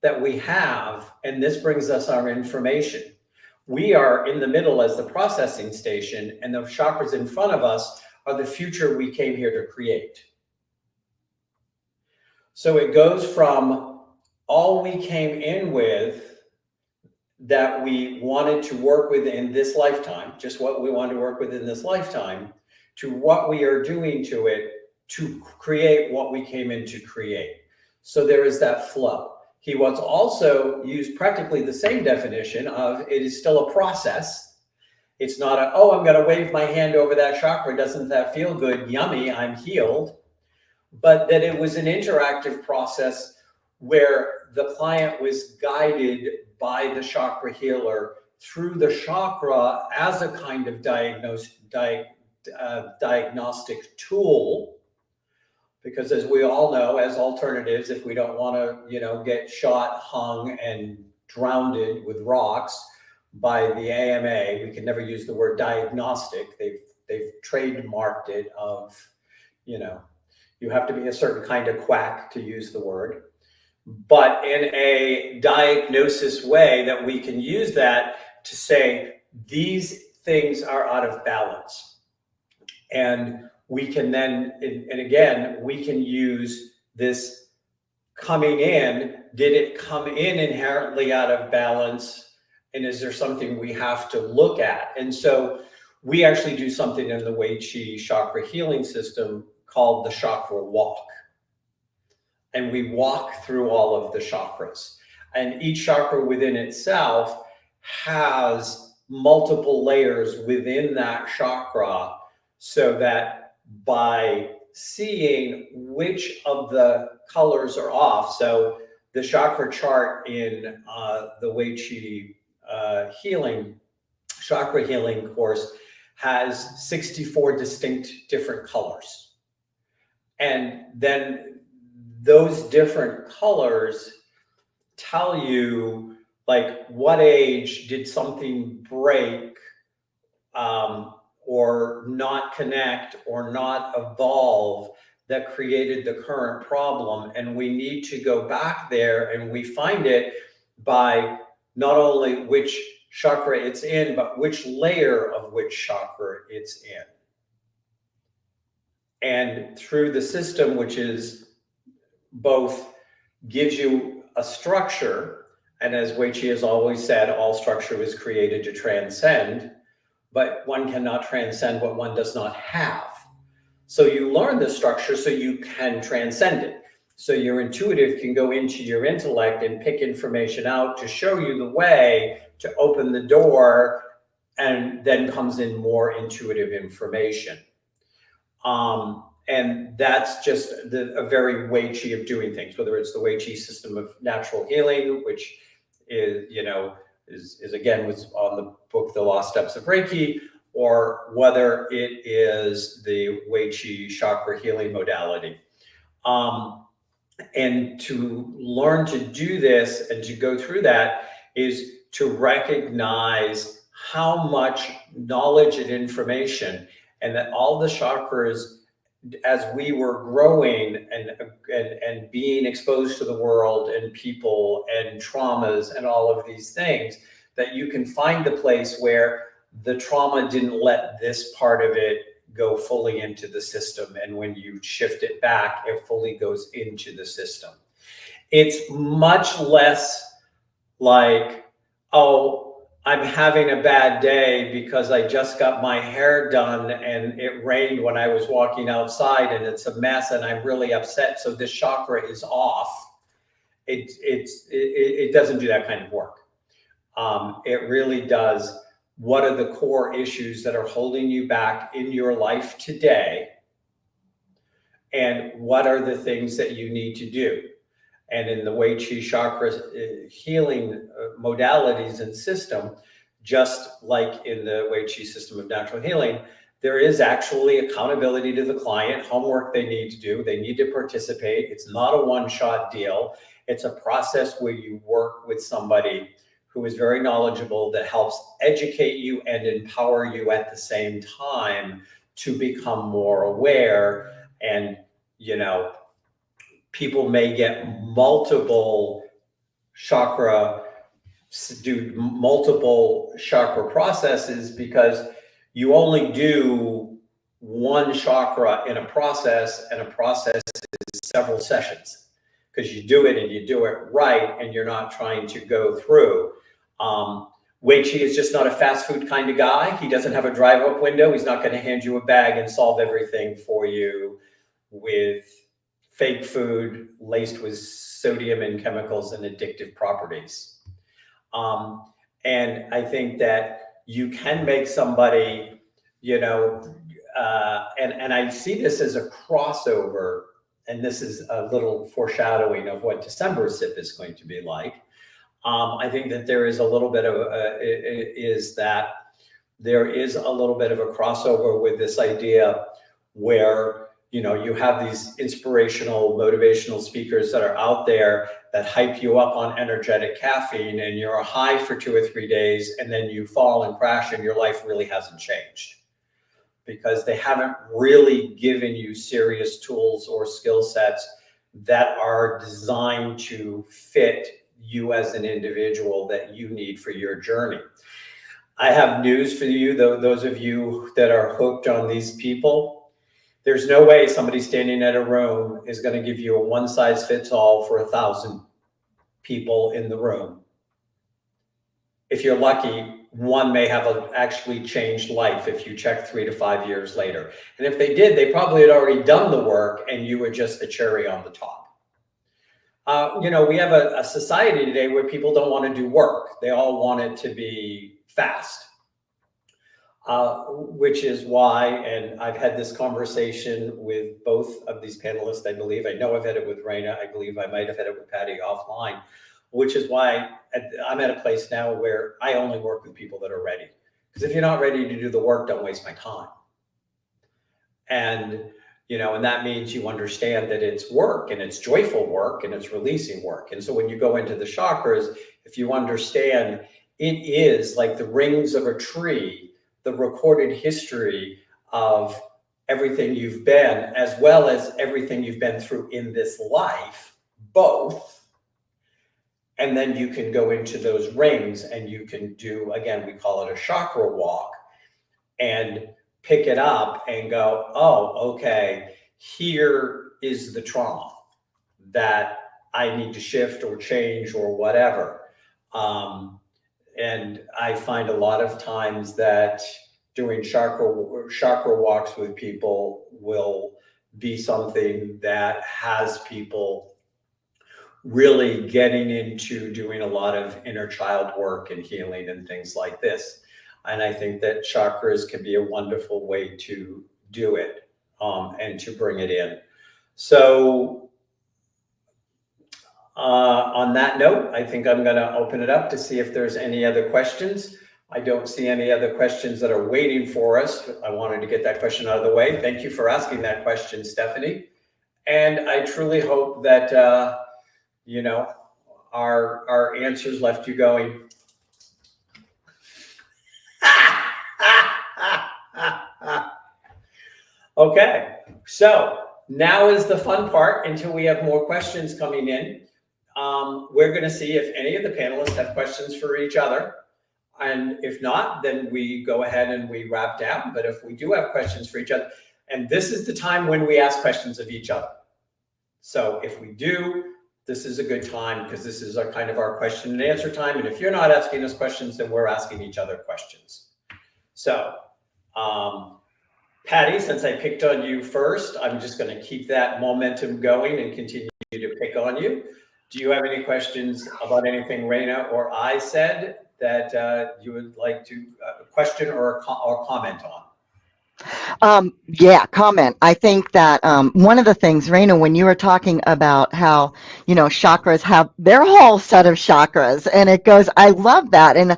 that we have. And this brings us our information. We are in the middle as the processing station, and the chakras in front of us are the future we came here to create. So it goes from all we came in with that we wanted to work with in this lifetime, just what we wanted to work with in this lifetime, to what we are doing to it to create what we came in to create. So there is that flow. He once also used practically the same definition of it is still a process. It's not a, oh, I'm going to wave my hand over that chakra. Doesn't that feel good? Yummy, I'm healed. But that it was an interactive process where the client was guided by the chakra healer through the chakra as a kind of diagnostic tool. Because as we all know, as alternatives, if we don't want to, get shot, hung, and drowned with rocks by the AMA, we can never use the word diagnostic. They've trademarked it of, you have to be a certain kind of quack to use the word. But in a diagnosis way that we can use that to say these things are out of balance. And we can then, and again, we can use this coming in. Did it come in inherently out of balance? And is there something we have to look at? And so we actually do something in the Wei Qi chakra healing system called the chakra walk. And we walk through all of the chakras. And each chakra within itself has multiple layers within that chakra, so that by seeing which of the colors are off, so the chakra chart in the Wei Qi chakra healing course has 64 distinct different colors. And then those different colors tell you, like, what age did something break, or not connect, or not evolve, that created the current problem. And we need to go back there, and we find it by not only which chakra it's in, but which layer of which chakra it's in. And through the system, which is both gives you a structure, and as Wei Qi has always said, all structure was created to transcend, but one cannot transcend what one does not have. So you learn the structure so you can transcend it. So your intuitive can go into your intellect and pick information out to show you the way to open the door, and then comes in more intuitive information. And that's just a very Wei Qi of doing things, whether it's the Wei Qi system of natural healing, which is, is again, was on the book, The Lost Steps of Reiki, or whether it is the Wei Qi chakra healing modality. And to learn to do this and to go through that is to recognize how much knowledge and information, and that all the chakras, as we were growing and being exposed to the world and people and traumas and all of these things, that you can find the place where the trauma didn't let this part of it go fully into the system. And when you shift it back, it fully goes into the system. It's much less like, oh, I'm having a bad day because I just got my hair done and it rained when I was walking outside and it's a mess and I'm really upset. So this chakra is off. It doesn't do that kind of work. It really does. What are the core issues that are holding you back in your life today? And what are the things that you need to do? And in the Wei Qi chakra healing modalities and system, just like in the Wei Qi system of natural healing, there is actually accountability to the client, homework they need to do, they need to participate. It's not a one-shot deal. It's a process where you work with somebody who is very knowledgeable that helps educate you and empower you at the same time to become more aware. And, you know, people may get multiple chakra processes because you only do one chakra in a process, and a process is several sessions because you do it and you do it right and you're not trying to go through. Wei Qi is just not a fast food kind of guy. He doesn't have a drive-up window. He's not going to hand you a bag and solve everything for you with fake food laced with sodium and chemicals and addictive properties. And I think that you can make somebody, you know, and I see this as a crossover, and this is a little foreshadowing of what December's SIP is going to be like. I think that there is a little bit of there is a little bit of a crossover with this idea where, you know, you have these inspirational, motivational speakers that are out there that hype you up on energetic caffeine, and you're high for 2 or 3 days, and then you fall and crash and your life really hasn't changed because they haven't really given you serious tools or skill sets that are designed to fit you as an individual that you need for your journey. I have news for you, though, those of you that are hooked on these people. There's no way somebody standing in a room is going to give you a one-size-fits-all for 1,000 people in the room. If you're lucky, one may have actually changed life if you check 3 to 5 years later. And if they did, they probably had already done the work and you were just the cherry on the top. You know, we have a society today where people don't want to do work. They all want it to be fast. Which is why, and I've had this conversation with both of these panelists, I believe. I know I've had it with Raina. I believe I might have had it with Patty offline, which is why I'm at a place now where I only work with people that are ready. Because if you're not ready to do the work, don't waste my time. And, you know, and that means you understand that it's work, and it's joyful work, and it's releasing work. And so when you go into the chakras, if you understand, it is like the rings of a tree, the recorded history of everything you've been, as well as everything you've been through in this life, both. And then you can go into those rings and you can do, again, we call it a chakra walk, and pick it up and go, oh, okay, here is the trauma that I need to shift or change or whatever. And I find a lot of times that doing chakra walks with people will be something that has people really getting into doing a lot of inner child work and healing and things like this. And I think that chakras can be a wonderful way to do it and to bring it in. So on that note, I think I'm going to open it up to see if there's any other questions. I don't see any other questions that are waiting for us. I wanted to get that question out of the way. Thank you for asking that question, Stephanie. And I truly hope that, you know, our answers left you going, okay, so now is the fun part until we have more questions coming in. We're going to see if any of the panelists have questions for each other. And if not, then we go ahead and we wrap down. But if we do have questions for each other, and this is the time when we ask questions of each other. So if we do, this is a good time because this is our kind of our question and answer time. And if you're not asking us questions, then we're asking each other questions. So, Patty, since I picked on you first, I'm just going to keep that momentum going and continue to pick on you. Do you have any questions about anything Raina or I said that you would like to question or comment on? Yeah, comment. I think that one of the things, Raina, when you were talking about how, chakras have their whole set of chakras, and it goes, I love that. And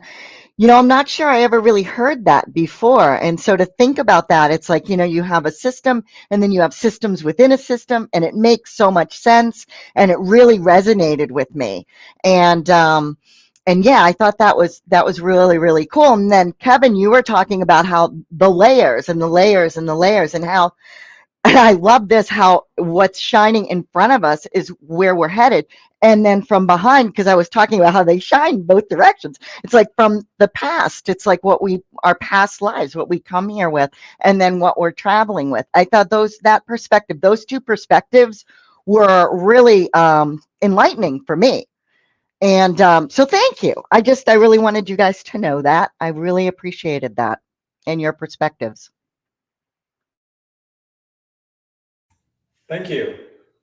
I'm not sure I ever really heard that before. And so to think about that, it's like, you have a system and then you have systems within a system, and it makes so much sense. And it really resonated with me. And yeah, I thought that was really, really cool. And then Kevin, you were talking about how the layers and the layers and the layers, and how, and I love this, how what's shining in front of us is where we're headed. And then from behind, because I was talking about how they shine both directions. It's like from the past, it's like our past lives, what we come here with, and then what we're traveling with. I thought those two perspectives were really enlightening for me. And so thank you. I really wanted you guys to know that. I really appreciated that and your perspectives. Thank you.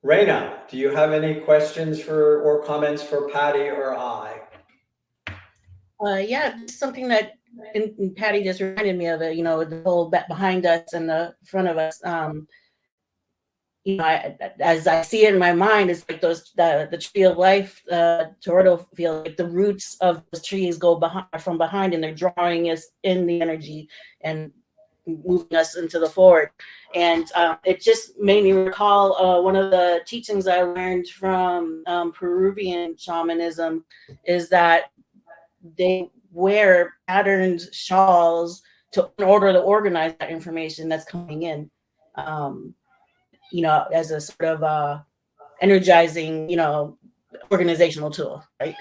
Raina, do you have any questions or comments for Patty or I? Yeah, something that and Patty just reminded me of it, the whole behind us and the front of us. As I see it in my mind, it's like the tree of life, Toronto field, like the roots of the trees go from behind, and they're drawing us in the energy and moving us into the forward. And it just made me recall one of the teachings I learned from Peruvian shamanism is that they wear patterned shawls in order to organize that information that's coming in. As a sort of energizing, organizational tool, right?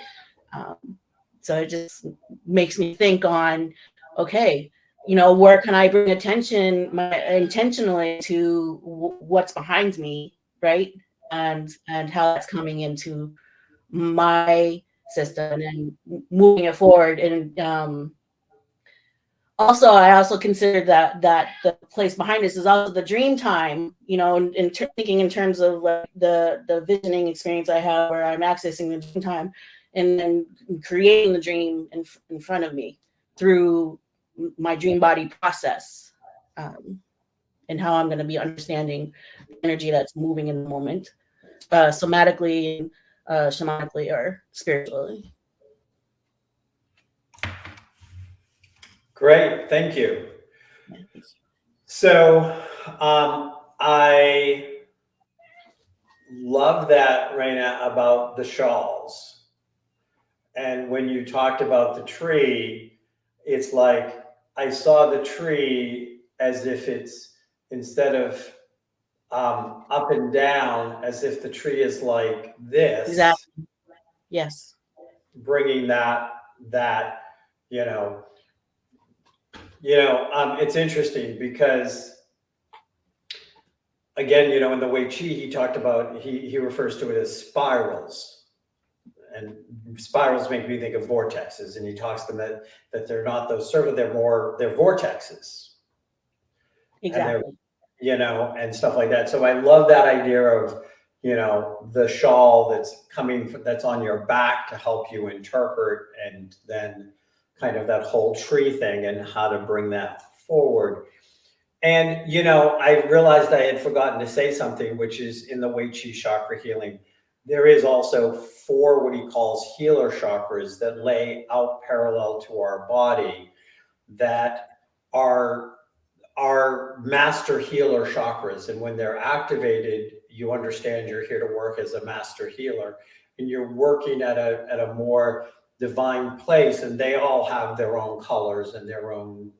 So it just makes me think on, okay, where can I bring attention intentionally to what's behind me, right? And how that's coming into my system and moving it forward. And I also consider that the place behind us is also the dream time, thinking in terms of like the visioning experience I have where I'm accessing the dream time and then creating the dream in front of me through my dream body process, and how I'm going to be understanding the energy that's moving in the moment, somatically, shamanically, or spiritually. Great, thank you. So I love that, Raina, about the shawls. And when you talked about the tree, it's like I saw the tree as if it's, instead of up and down, as if the tree is like this. Exactly. Yes. Bringing that it's interesting because, again, in the Wei Chi, he talked about, he refers to it as spirals, and spirals make me think of vortexes, and he talks to them that they're not those they're vortexes. Exactly. And stuff like that. So I love that idea of, the shawl that's on your back to help you interpret, and then kind of that whole tree thing and how to bring that forward. And, I realized I had forgotten to say something, which is in the Wei Chi chakra healing, there is also 4 what he calls healer chakras that lay out parallel to our body that are master healer chakras. And when they're activated, you understand you're here to work as a master healer, and you're working at a more divine place, and they all have their own colors and their own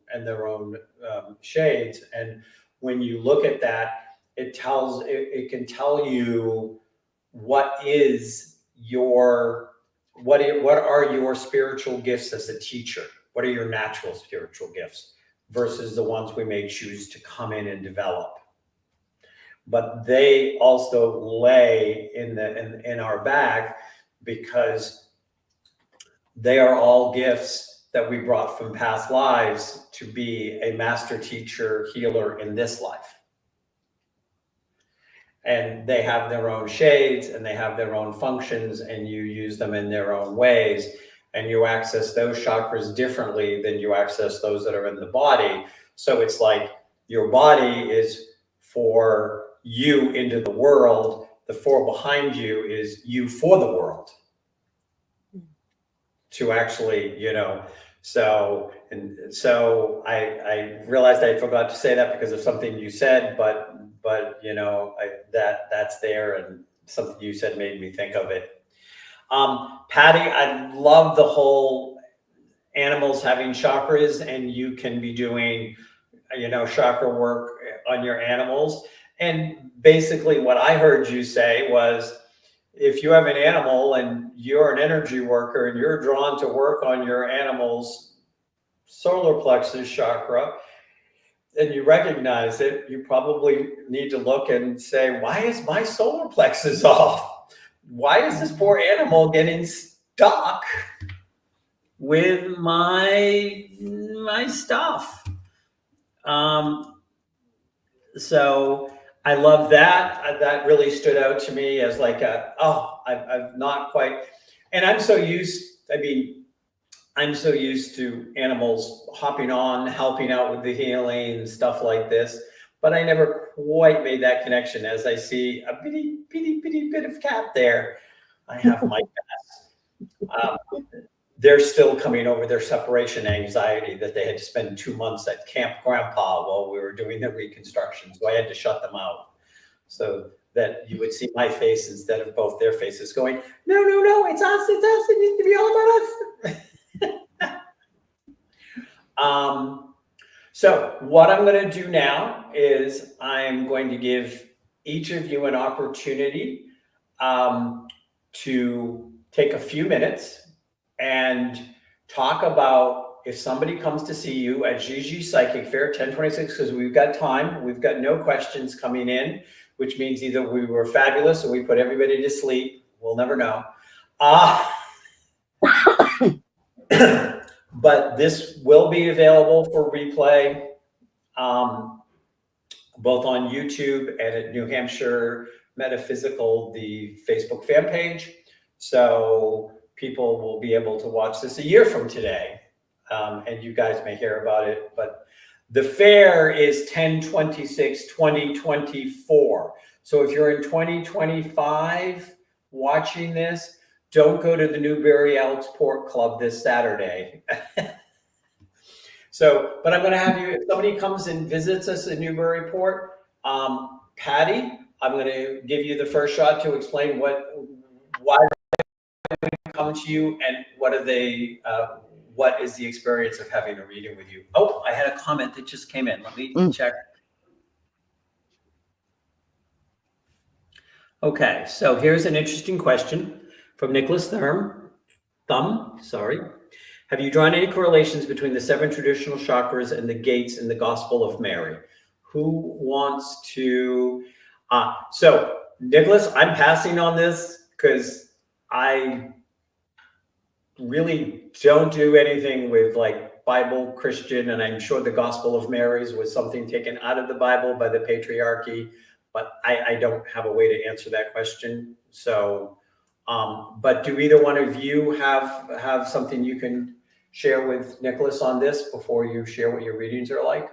shades. And when you look at that, it can tell you what are your spiritual gifts as a teacher. What are your natural spiritual gifts versus the ones we may choose to come in and develop? but they also lay in our bag because they are all gifts that we brought from past lives to be a master teacher healer in this life. And they have their own shades and they have their own functions, and you use them in their own ways, and you access those chakras differently than you access those that are in the body. So it's like your body is for you into the world, the four behind you is you for the world. To actually, so I realized I forgot to say that because of something you said, but that's there, and something you said made me think of it. Patty, I love the whole animals having chakras, and you can be doing, chakra work on your animals. And basically what I heard you say was, if you have an animal and you're an energy worker and you're drawn to work on your animal's solar plexus chakra, and you recognize it, you probably need to look and say, why is my solar plexus off? Why is this poor animal getting stuck with my stuff? So I love that. That really stood out to me as like I've not quite, and I'm so used to animals hopping on, helping out with the healing and stuff like this, but I never quite made that connection. As I see a bitty bit of cat there, I have my cats. They're still coming over their separation anxiety that they had to spend 2 months at Camp Grandpa while we were doing the reconstruction. So I had to shut them out so that you would see my face instead of both their faces going, no, it's us, it needs to be all about us. So what I'm going to do now is I'm going to give each of you an opportunity to take a few minutes and talk about, if somebody comes to see you at Gigi Psychic Fair 1026, because we've got time, we've got no questions coming in, which means either we were fabulous or we put everybody to sleep. We'll never know. But this will be available for replay, both on YouTube and at New Hampshire Metaphysical, the Facebook fan page. So people will be able to watch this a year from today, and you guys may hear about it. But the fair is 10/26/2024. So if you're in 2025 watching this, don't go to the Newbury Elks Port Club this Saturday. So, but I'm going to have you, if somebody comes and visits us in Newburyport, Patty, I'm going to give you the first shot to explain why they come to you and what is the experience of having a reading with you. Oh, I had a comment that just came in. Let me check. Okay, so here's an interesting question from Nicholas Thumb, sorry. Have you drawn any correlations between the 7 traditional chakras and the gates in the Gospel of Mary? Who wants to? So, Nicholas, I'm passing on this because I really don't do anything with like Bible Christian, and I'm sure the Gospel of Mary's was something taken out of the Bible by the patriarchy, but I don't have a way to answer that question. So, but do either one of you have something you can share with Nicholas on this before you share what your readings are like?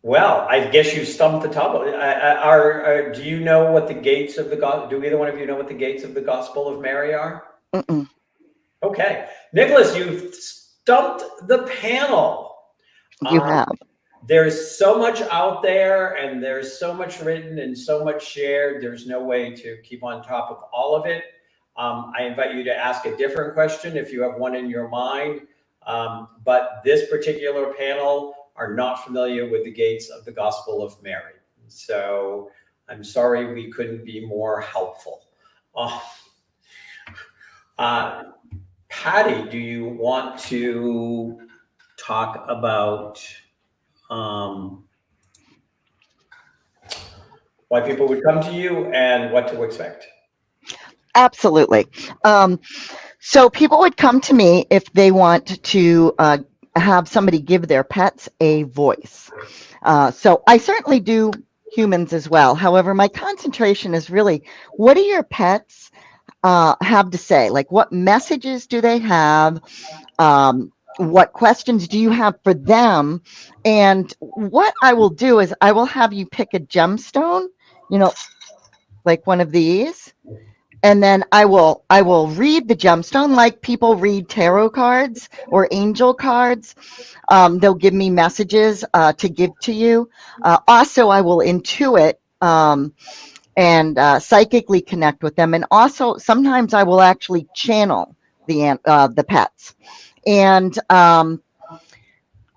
Well, I guess you stumped the top. Do you know what the gates of the do either one of you know what the gates of the Gospel of Mary are? Mm-mm. Okay, Nicholas, you've stumped the panel. You have. There's so much out there, and there's so much written and so much shared. There's no way to keep on top of all of it. I invite you to ask a different question if you have one in your mind. But this particular panel are not familiar with the gates of the Gospel of Mary. So I'm sorry we couldn't be more helpful. Patty, do you want to talk about why people would come to you and what to expect. Absolutely. So people would come to me if they want to have somebody give their pets a voice. So I certainly do humans as well. However, my concentration is really, what do your pets have to say? Like, what messages do they have? What questions do you have for them? And what I will do is I will have you pick a gemstone, like one of these. And then I will read the gemstone like people read tarot cards or angel cards. They'll give me messages to give to you. Also, I will intuit and psychically connect with them. And also, sometimes I will actually channel the pets. And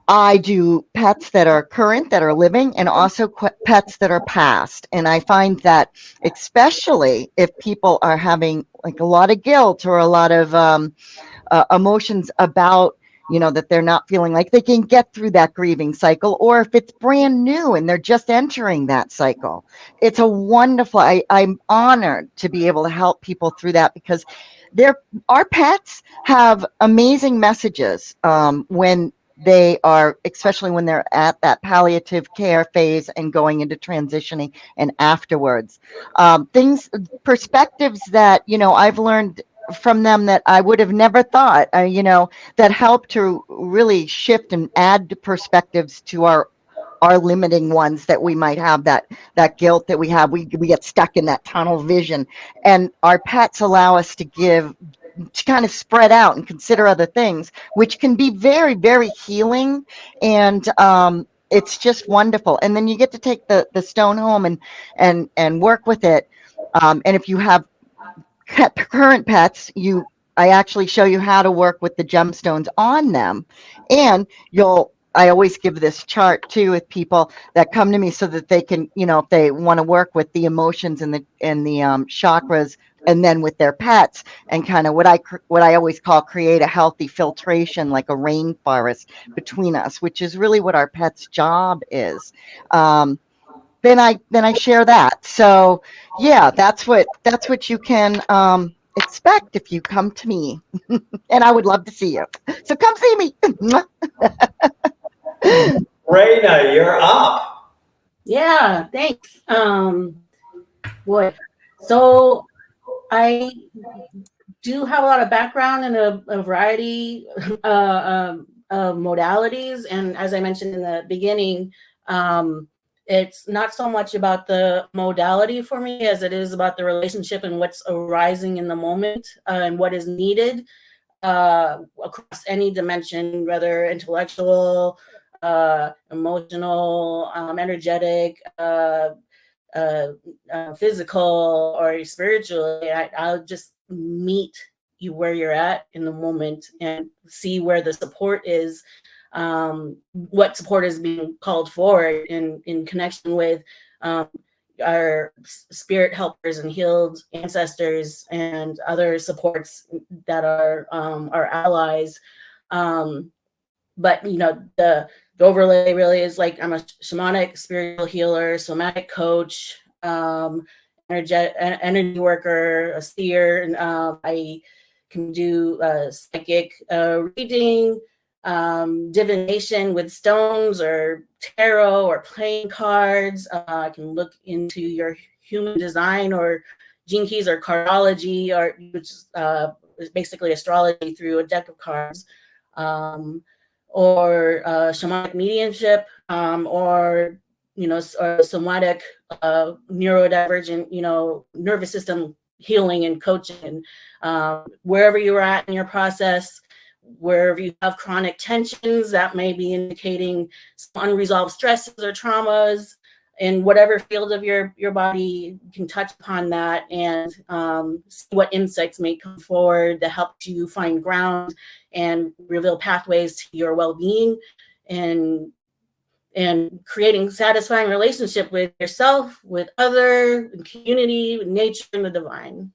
I do pets that are current, that are living, and also pets that are past. And I find that especially if people are having like a lot of guilt or a lot of emotions about, that they're not feeling like they can get through that grieving cycle, or if it's brand new and they're just entering that cycle. It's a wonderful, I'm honored to be able to help people through that, because our pets have amazing messages when they are, especially when they're at that palliative care phase and going into transitioning and afterwards. Perspectives that, I've learned from them that I would have never thought, that help to really shift and add perspectives to our limiting ones that we might have, that guilt that we have. We get stuck in that tunnel vision, and our pets allow us to kind of spread out and consider other things, which can be very, very healing. And it's just wonderful. And then you get to take the stone home and work with it. And if you have current pets, I actually show you how to work with the gemstones on them. And I always give this chart too with people that come to me, so that they can, if they want to work with the emotions and the chakras, and then with their pets, and kind of what I always call create a healthy filtration, like a rainforest between us, which is really what our pet's job is. Then I share that. So yeah, that's what you can expect if you come to me. And I would love to see you. So come see me. Raina, you're up. Yeah, thanks. Boy, so I do have a lot of background in a variety of modalities, and as I mentioned in the beginning, it's not so much about the modality for me as it is about the relationship and what's arising in the moment and what is needed across any dimension, whether intellectual, emotional, energetic, physical, or spiritual. I'll just meet you where you're at in the moment and see where the support is, what support is being called for in connection with our spirit helpers and healed ancestors and other supports that are our allies. But the overlay really is like, I'm a shamanic spiritual healer, somatic coach, energy worker, a seer, and I can do psychic reading, divination with stones or tarot or playing cards. I can look into your human design or gene keys or cardology, which is basically astrology through a deck of cards. Or shamanic mediumship, or or somatic neurodivergent, nervous system healing and coaching. Wherever you're at in your process, wherever you have chronic tensions, that may be indicating some unresolved stresses or traumas. In whatever field of your body, you can touch upon that and see what insights may come forward that help you find ground and reveal pathways to your well-being and creating satisfying relationship with yourself, with other, community, with nature, and the divine.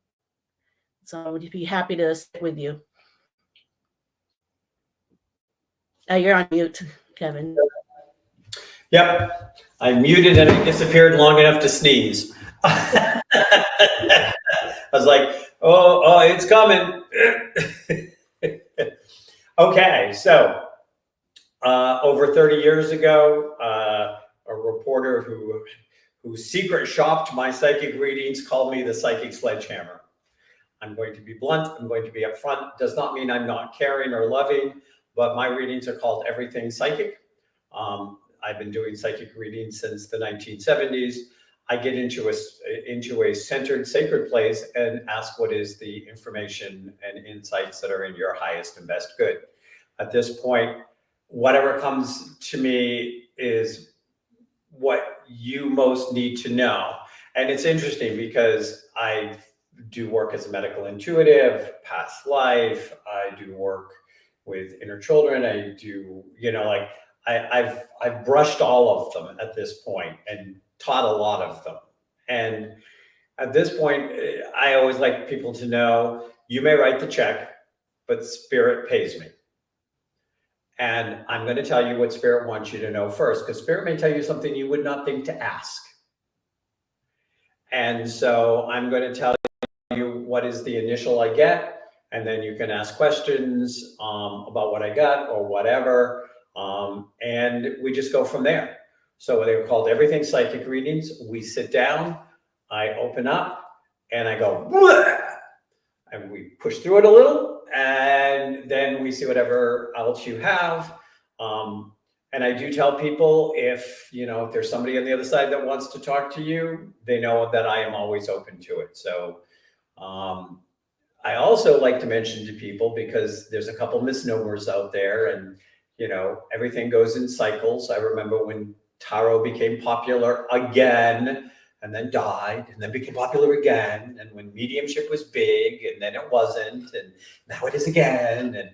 So I would be happy to stick with you. You're on mute, Kevin. Yep. I muted and I disappeared long enough to sneeze. I was like, oh, it's coming. Okay, so over 30 years ago, a reporter who secret shopped my psychic readings called me the psychic sledgehammer. I'm going to be blunt. I'm going to be upfront. Does not mean I'm not caring or loving, but my readings are called everything psychic. I've been doing psychic readings since the 1970s. I get into a centered sacred place and ask what is the information and insights that are in your highest and best good. At this point, whatever comes to me is what you most need to know. And it's interesting because I do work as a medical intuitive, past life. I do work with inner children. I do, like I've brushed all of them at this point and taught a lot of them. And at this point, I always like people to know, you may write the check, but spirit pays me. And I'm going to tell you what spirit wants you to know first, because spirit may tell you something you would not think to ask. And so I'm going to tell you what is the initial I get, and then you can ask questions about what I got or whatever. And we just go from there. So they were called everything psychic readings. We sit down, I open up, and I go, bleh! And we push through it a little, and then we see whatever else you have. And I do tell people if there's somebody on the other side that wants to talk to you, they know that I am always open to it. So I also like to mention to people, because there's a couple misnomers out there, and everything goes in cycles. I remember when tarot became popular again, and then died, and then became popular again, and when mediumship was big, and then it wasn't, and now it is again. And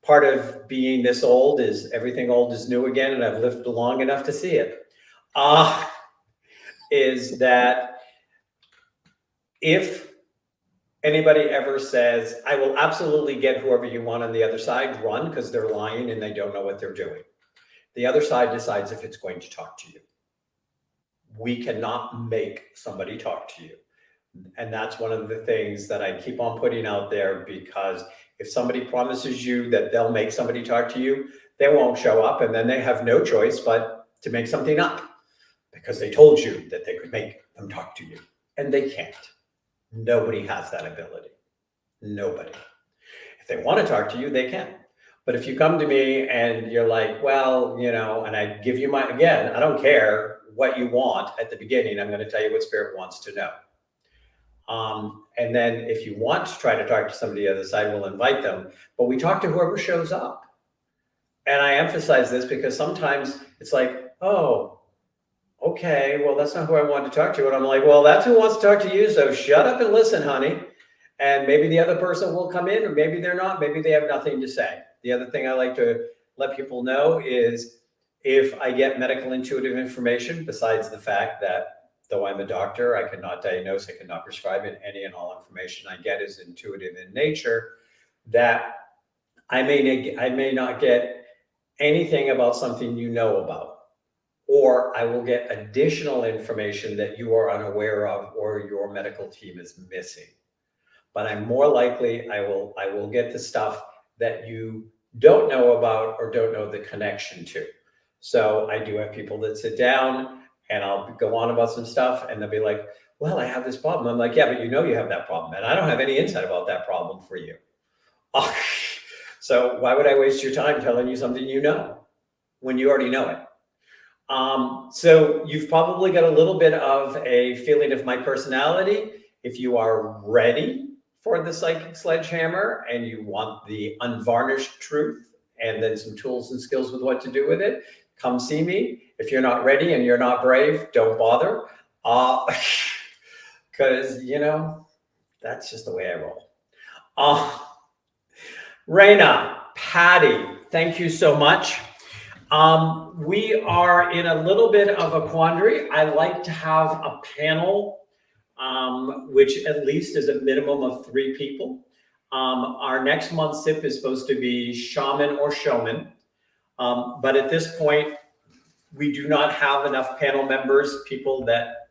part of being this old is everything old is new again, and I've lived long enough to see it. Is that if anybody ever says, I will absolutely get whoever you want on the other side, run, because they're lying and they don't know what they're doing. The other side decides if it's going to talk to you. We cannot make somebody talk to you. And that's one of the things that I keep on putting out there, because if somebody promises you that they'll make somebody talk to you, they won't show up, and then they have no choice but to make something up, because they told you that they could make them talk to you, and they can't. Nobody has that ability. Nobody. If they want to talk to you, they can. But if you come to me and you're like, well, and I give you again, I don't care what you want at the beginning. I'm going to tell you what spirit wants to know. And then if you want to try to talk to somebody on the other side, we'll invite them. But we talk to whoever shows up. And I emphasize this because sometimes it's like, oh, okay, well, that's not who I want to talk to. And I'm like, well, that's who wants to talk to you. So shut up and listen, honey. And maybe the other person will come in, or maybe they're not. Maybe they have nothing to say. The other thing I like to let people know is if I get medical intuitive information, besides the fact that though I'm a doctor, I cannot diagnose, I cannot prescribe it, any and all information I get is intuitive in nature, that I may not get anything about something you know about, or I will get additional information that you are unaware of or your medical team is missing. But I'm more likely I will get the stuff that you don't know about or don't know the connection to. So I do have people that sit down and I'll go on about some stuff and they'll be like, well, I have this problem. I'm like, yeah, but you have that problem. And I don't have any insight about that problem for you. So why would I waste your time telling you something you know when you already know it? So you've probably got a little bit of a feeling of my personality. If you are ready for the psychic sledgehammer and you want the unvarnished truth and then some tools and skills with what to do with it, come see me. If you're not ready and you're not brave, don't bother. Because, that's just the way I roll. Raina, Patty, thank you so much. We are in a little bit of a quandary. I like to have a panel, which at least is a minimum of 3 people. Our next month's SIP is supposed to be shaman or showman. But at this point, we do not have enough panel members, people that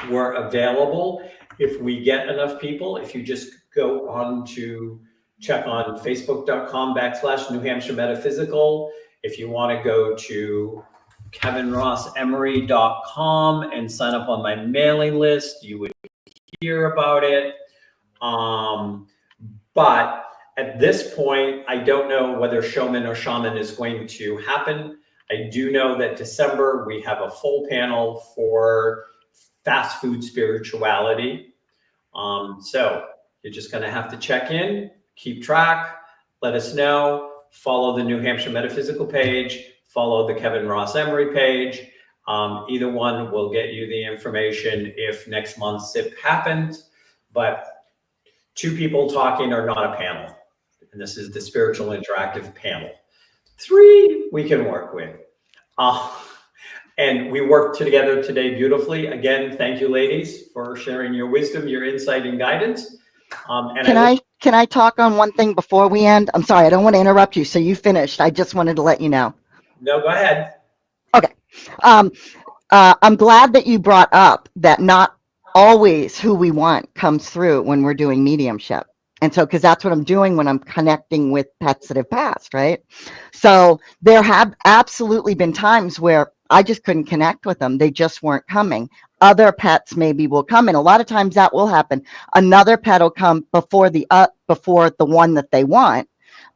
were available. If we get enough people, if you just go on to check on facebook.com/New Hampshire Metaphysical. If you want to go to kevinrossemery.com and sign up on my mailing list, you would hear about it. But at this point, I don't know whether showman or shaman is going to happen. I do know that December, we have a full panel for fast food spirituality. So you're just going to have to check in, keep track, let us know, follow the New Hampshire Metaphysical page, follow the Kevin Ross Emery page. Either one will get you the information if next month SIP happens. But 2 people talking are not a panel. And this is the spiritual interactive panel. 3 we can work with. And we worked together today beautifully. Again, thank you, ladies, for sharing your wisdom, your insight, and guidance. Can I talk on one thing before we end? I'm sorry, I don't want to interrupt you. So you finished. I just wanted to let you know. No, go ahead. Okay. I'm glad that you brought up that not always who we want comes through when we're doing mediumship. And so, because that's what I'm doing when I'm connecting with pets that have passed, right? So there have absolutely been times where I just couldn't connect with them. They just weren't coming. Other pets maybe will come, and a lot of times that will happen. Another pet will come before the one that they want.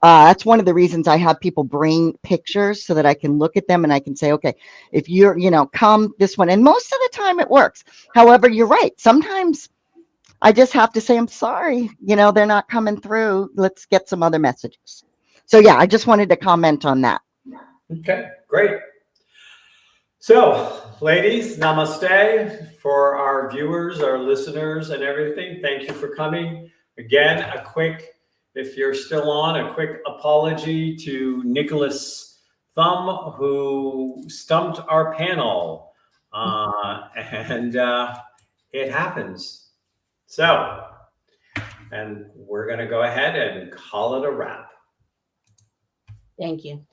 That's one of the reasons I have people bring pictures so that I can look at them and I can say, okay, if you're, come this one. And most of the time it works. However, you're right. Sometimes I just have to say, I'm sorry, they're not coming through. Let's get some other messages. So yeah, I just wanted to comment on that. Okay, great. So, ladies, namaste. For our viewers, our listeners, and everything, thank you for coming. Again, if you're still on, a quick apology to Nicholas Thumb, who stumped our panel. And it happens. So, and we're going to go ahead and call it a wrap. Thank you.